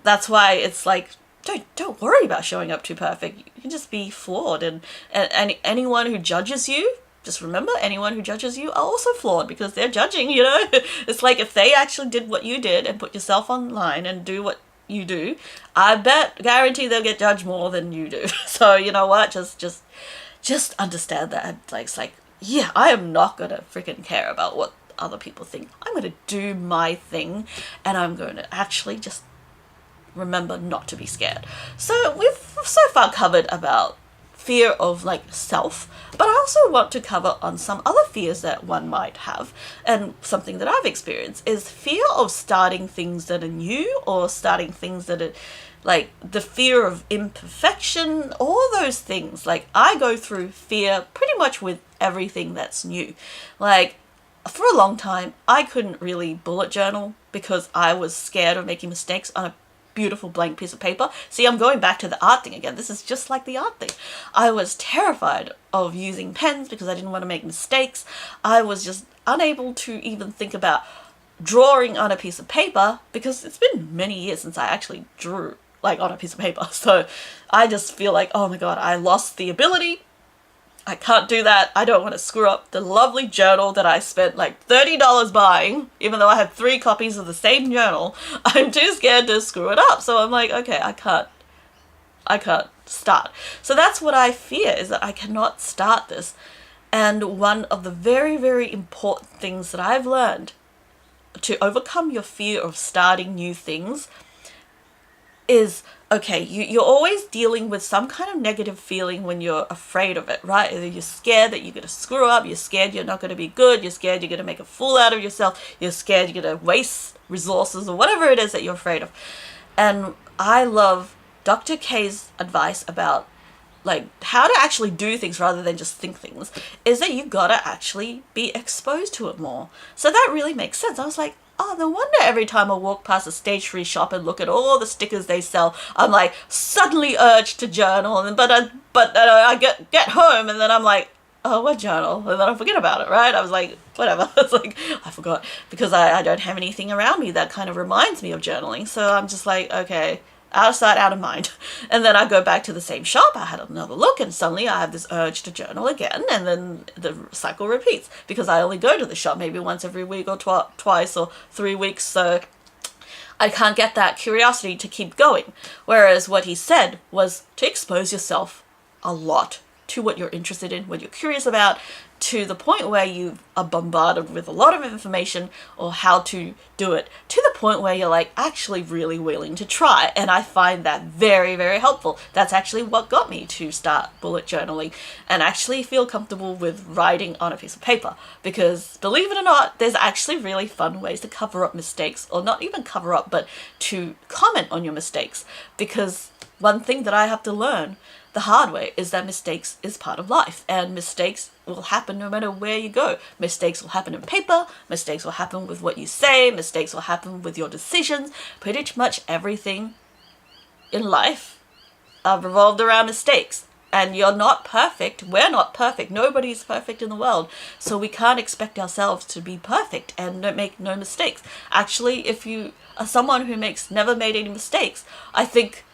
that's why it's like, don't worry about showing up too perfect. You can just be flawed, and anyone who judges you, just remember, anyone who judges you are also flawed, because they're judging, you know? It's like, if they actually did what you did and put yourself online and do what you do, I guarantee they'll get judged more than you do. So, you know what? Just understand that. Like, it's like, yeah, I am not gonna freaking care about what other people think. I'm gonna do my thing, and I'm going to actually just remember not to be scared. So we've so far covered about fear of like self, but I also want to cover on some other fears that one might have, and something that I've experienced is fear of starting things that are new, or starting things that are like the fear of imperfection, all those things. Like, I go through fear pretty much with everything that's new. Like, for a long time, I couldn't really bullet journal because I was scared of making mistakes on a beautiful blank piece of paper. See, I'm going back to the art thing again. This is just like the art thing. I was terrified of using pens because I didn't want to make mistakes. I was just unable to even think about drawing on a piece of paper, because it's been many years since I actually drew like on a piece of paper. So I just feel like, oh my god, I lost the ability. I can't do that. I don't want to screw up the lovely journal that I spent like $30 buying, even though I had 3 copies of the same journal. I'm too scared to screw it up. So I'm like, okay, I can't start. So that's what I fear, is that I cannot start this. And one of the very, very important things that I've learned to overcome your fear of starting new things is, okay, you're always dealing with some kind of negative feeling when you're afraid of it, right? Either you're scared that you're going to screw up, you're scared you're not going to be good, you're scared you're going to make a fool out of yourself, you're scared you're going to waste resources, or whatever it is that you're afraid of. And I love Dr. K's advice about like how to actually do things rather than just think things, is that you gotta actually be exposed to it more. So that really makes sense. I was like, oh, no wonder every time I walk past a stationery shop and look at all the stickers they sell, I'm like suddenly urged to journal. And but I get home and then I'm like, oh, what journal? And then I forget about it, right? I was like, whatever. It's like, I forgot, because I don't have anything around me that kind of reminds me of journaling. So I'm just like, okay, out of sight, out of mind. And then I go back to the same shop, I had another look, and suddenly I have this urge to journal again, and then the cycle repeats, because I only go to the shop maybe once every week or twice or 3 weeks, so I can't get that curiosity to keep going. Whereas what he said was to expose yourself a lot to what you're interested in, what you're curious about, to the point where you are bombarded with a lot of information or how to do it, to the point where you're like actually really willing to try. And I find that very, very helpful. That's actually what got me to start bullet journaling and actually feel comfortable with writing on a piece of paper, because believe it or not, there's actually really fun ways to cover up mistakes, or not even cover up, but to comment on your mistakes. Because one thing that I have to learn the hard way is that mistakes is part of life, and mistakes will happen no matter where you go. Mistakes will happen in paper, mistakes will happen with what you say, mistakes will happen with your decisions. Pretty much everything in life revolved around mistakes. And you're not perfect, we're not perfect, nobody's perfect in the world, so we can't expect ourselves to be perfect and don't make no mistakes. Actually, if you are someone who never made any mistakes, I think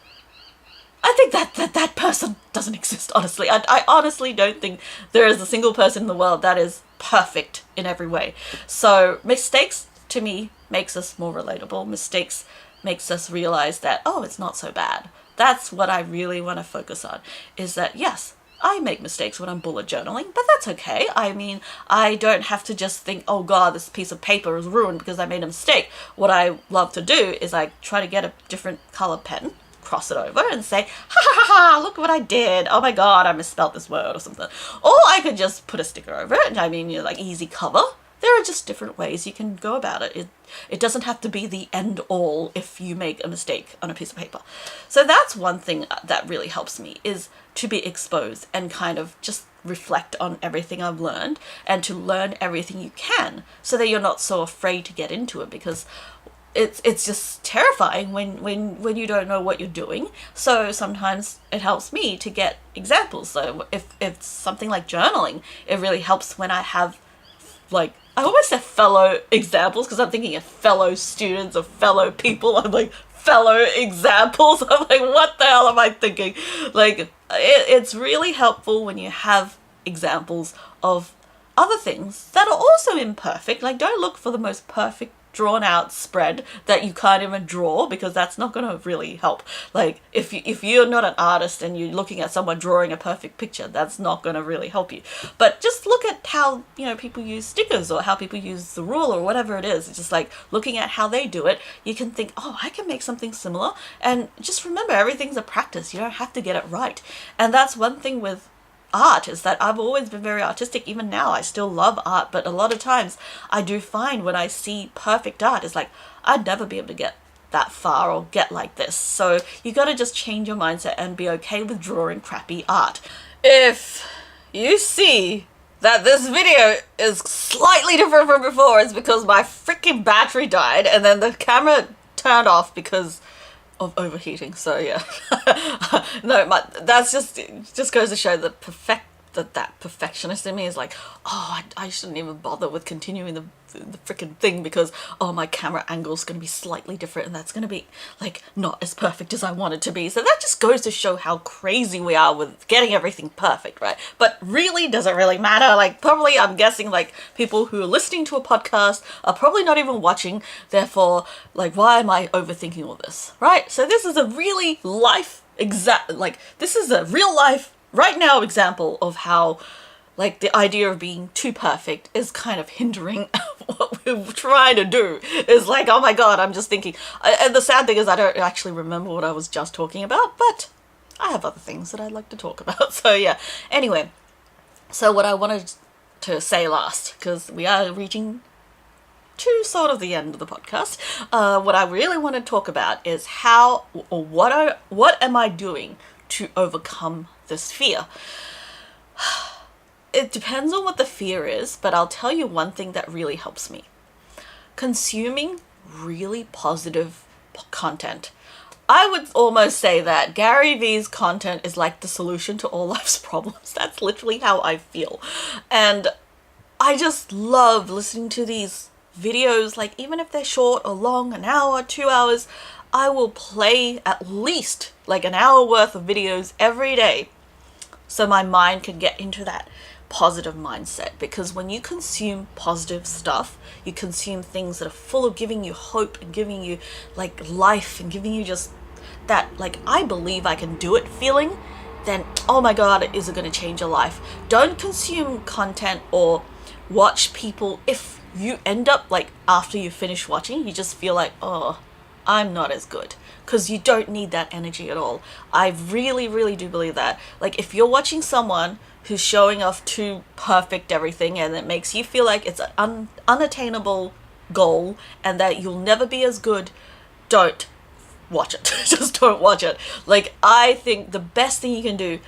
that person doesn't exist, honestly. I honestly don't think there is a single person in the world that is perfect in every way. So mistakes, to me, makes us more relatable. Mistakes makes us realize that, oh, it's not so bad. That's what I really want to focus on, is that, yes, I make mistakes when I'm bullet journaling, but that's okay. I mean, I don't have to just think, oh God, this piece of paper is ruined because I made a mistake. What I love to do is I try to get a different color pen, cross it over and say, ha ha ha, look what I did. Oh my God, I misspelled this word or something. Or I could just put a sticker over it. I mean, like easy cover. There are just different ways you can go about it. It doesn't have to be the end all if you make a mistake on a piece of paper. So that's one thing that really helps me, is to be exposed and kind of just reflect on everything I've learned, and to learn everything you can, so that you're not so afraid to get into it, because it's just terrifying when you don't know what you're doing. So sometimes it helps me to get examples. So if it's something like journaling, it really helps when I have, like, I almost said fellow examples, because I'm thinking of fellow students or fellow people. I'm like, fellow examples. I'm like, what the hell am I thinking? Like, it's really helpful when you have examples of other things that are also imperfect. Like, don't look for the most perfect drawn out spread that you can't even draw, because that's not going to really help. Like, if you're not an artist and you're looking at someone drawing a perfect picture, that's not going to really help you. But just look at how, people use stickers, or how people use the rule, or whatever it is. It's just like looking at how they do it, you can think, oh, I can make something similar. And just remember, everything's a practice. You don't have to get it right. And that's one thing with art, is that I've always been very artistic. Even now I still love art, but a lot of times I do find when I see perfect art, it's like, I'd never be able to get that far or get like this. So you got to just change your mindset and be okay with drawing crappy art. If you see that this video is slightly different from before, it's because my freaking battery died and then the camera turned off because of overheating. So yeah. No, that's just goes to show the that perfectionist in me is like, oh, I shouldn't even bother with continuing the freaking thing because, oh, my camera angle is going to be slightly different and that's going to be like not as perfect as I want it to be. So that just goes to show how crazy we are with getting everything perfect, right? But really, does it really matter? Like, probably, I'm guessing, like, people who are listening to a podcast are probably not even watching. Therefore, like, why am I overthinking all this, right? So this is a really this is a real life right now example of how, like, the idea of being too perfect is kind of hindering what we're trying to do. Is like, oh my god, I'm just thinking. And the sad thing is I don't actually remember what I was just talking about, but I have other things that I'd like to talk about. So yeah, anyway, so what I wanted to say last, because we are reaching to sort of the end of the podcast, what I really want to talk about is how, or what am I doing to overcome this fear? It depends on what the fear is, but I'll tell you one thing that really helps me. Consuming really positive content. I would almost say that Gary Vee's content is like the solution to all life's problems. That's literally how I feel. And I just love listening to these videos, like, even if they're short or long, an hour, 2 hours, I will play at least like an hour worth of videos every day so my mind can get into that positive mindset. Because when you consume positive stuff, you consume things that are full of giving you hope and giving you like life and giving you just that, like, I believe I can do it feeling, then oh my god, is it going to change your life? Don't consume content or watch people if you end up, like, after you finish watching, you just feel like, oh, I'm not as good, because you don't need that energy at all. I really, really do believe that. Like, if you're watching someone who's showing off too perfect everything and it makes you feel like it's an unattainable goal and that you'll never be as good, don't watch it. Just don't watch it. Like, I think the best thing you can do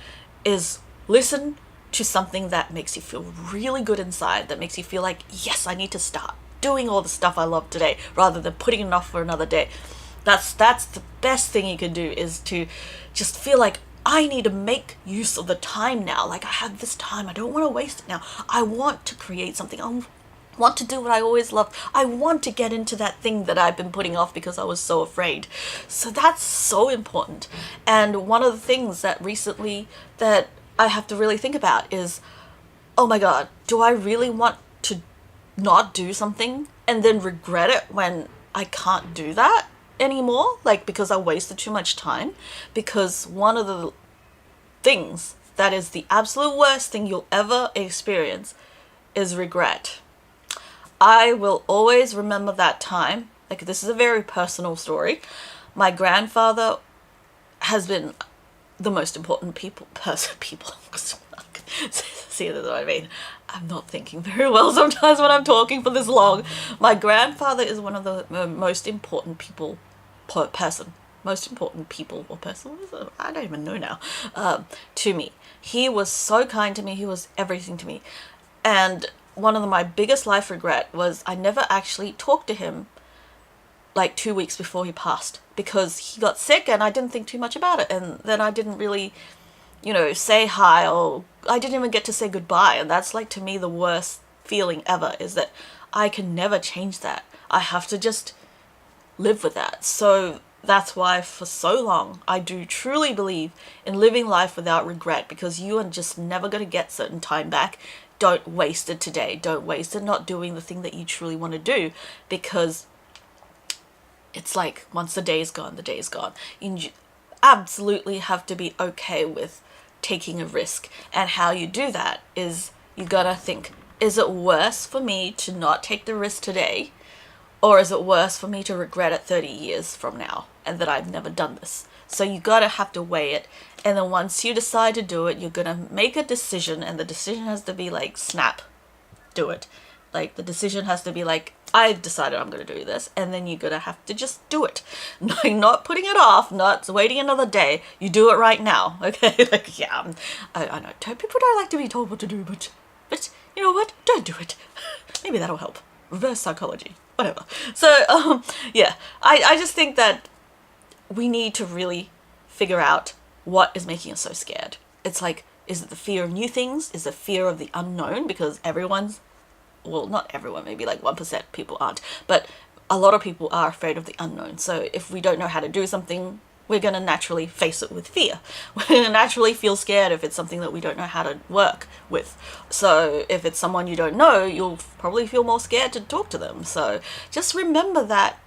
is listen to something that makes you feel really good inside, that makes you feel like, yes, I need to start doing all the stuff I love today rather than putting it off for another day. That's the best thing you can do, is to just feel like, I need to make use of the time now. Like, I have this time, I don't want to waste it now. I want to create something. I want to do what I always loved. I want to get into that thing that I've been putting off because I was so afraid. So that's so important. And one of the things that recently that I have to really think about is, oh my god, do I really want to not do something and then regret it when I can't do that anymore? Like, because I wasted too much time? Because one of the things that is the absolute worst thing you'll ever experience is regret. I will always remember that time. Like, this is a very personal story. My grandfather has been the most important person. See what I mean? I'm not thinking very well sometimes when I'm talking for this long. My grandfather is one of the most important people, most important people or person, I don't even know now, to me. He was so kind to me. He was everything to me. And one of my biggest life regret was I never actually talked to him like 2 weeks before he passed, because he got sick and I didn't think too much about it. And then I didn't really, say hi, or I didn't even get to say goodbye. And that's, like, to me, the worst feeling ever, is that I can never change that. I have to just live with that. So that's why for so long I do truly believe in living life without regret, because you are just never going to get certain time back. Don't waste it today. Don't waste it not doing the thing that you truly want to do, because it's like, once the day is gone, the day is gone. You absolutely have to be okay with taking a risk. And how you do that is, you gotta think, is it worse for me to not take the risk today, or is it worse for me to regret it 30 years from now and that I've never done this? So you gotta have to weigh it. And then once you decide to do it, you're gonna make a decision, and the decision has to be like, snap, do it. Like, the decision has to be like, I've decided I'm going to do this, and then you're going to have to just do it. Not putting it off, not waiting another day. You do it right now, okay? Like, yeah, I know. People don't like to be told what to do, but you know what? Don't do it. Maybe that'll help. Reverse psychology, whatever. So, yeah, I just think that we need to really figure out what is making us so scared. It's like, Is it the fear of new things? Is it fear of the unknown? Because well, not everyone, maybe like 1% people aren't, but a lot of people are afraid of the unknown. So if we don't know how to do something, we're going to naturally face it with fear. We're going to naturally feel scared if it's something that we don't know how to work with. So if it's someone you don't know, you'll probably feel more scared to talk to them. So just remember that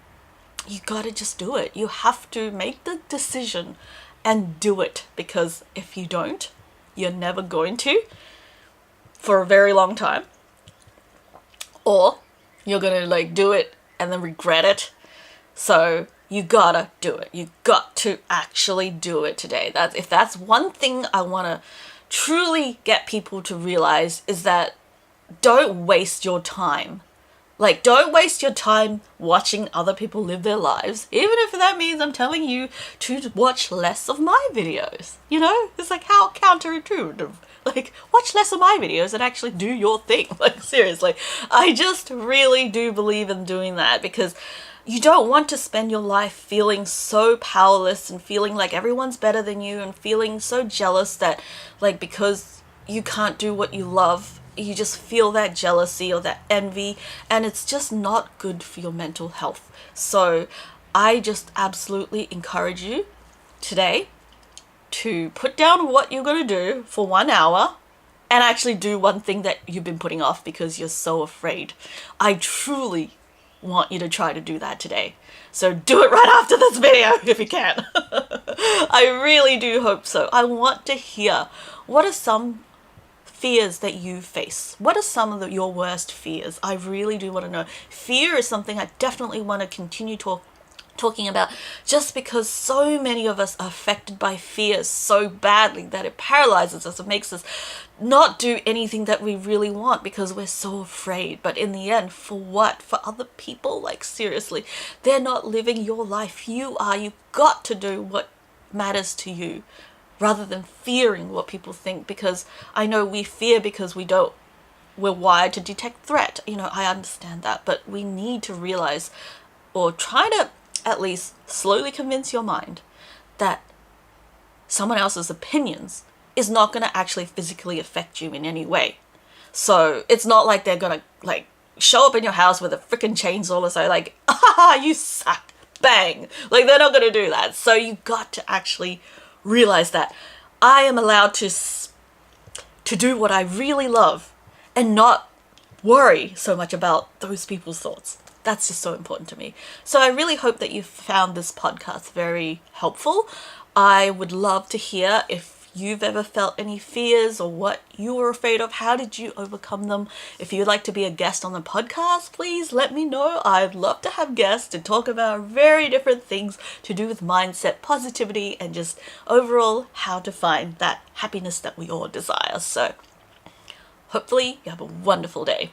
you got to just do it. You have to make the decision and do it, because if you don't, you're never going to for a very long time. Or you're going to like do it and then regret it. So you gotta do it. You got to actually do it today. If that's one thing I want to truly get people to realize, is that don't waste your time. Like, don't waste your time watching other people live their lives, even if that means I'm telling you to watch less of my videos. You know, it's like, how counterintuitive. Like, watch less of my videos and actually do your thing. Like, seriously, I just really do believe in doing that, because you don't want to spend your life feeling so powerless and feeling like everyone's better than you and feeling so jealous that, like, because you can't do what you love, you just feel that jealousy or that envy, and it's just not good for your mental health. So I just absolutely encourage you today to put down what you're going to do for 1 hour and actually do one thing that you've been putting off because you're so afraid. I truly want you to try to do that today. So do it right after this video if you can. I really do hope so. I want to hear, what are some fears that you face? What are some of your worst fears? I really do want to know. Fear is something I definitely want to continue talking about, just because so many of us are affected by fear so badly that it paralyzes us. It makes us not do anything that we really want because we're so afraid. But in the end, for what? For other people? Like, seriously, they're not living your life. You are. You got to do what matters to you, rather than fearing what people think. Because I know we fear because we're wired to detect threat. You know, I understand that, but we need to realize, or try to at least slowly convince your mind, that someone else's opinions is not going to actually physically affect you in any way. So it's not like they're going to like show up in your house with a freaking chainsaw and say like, ah, you suck, bang. Like, they're not going to do that. So you got to actually realize that I am allowed to do what I really love and not worry so much about those people's thoughts. That's just so important to me. So I really hope that you found this podcast very helpful. I would love to hear if you've ever felt any fears or what you were afraid of. How did you overcome them? If you'd like to be a guest on the podcast, please let me know. I'd love to have guests to talk about very different things to do with mindset, positivity, and just overall how to find that happiness that we all desire. So hopefully you have a wonderful day.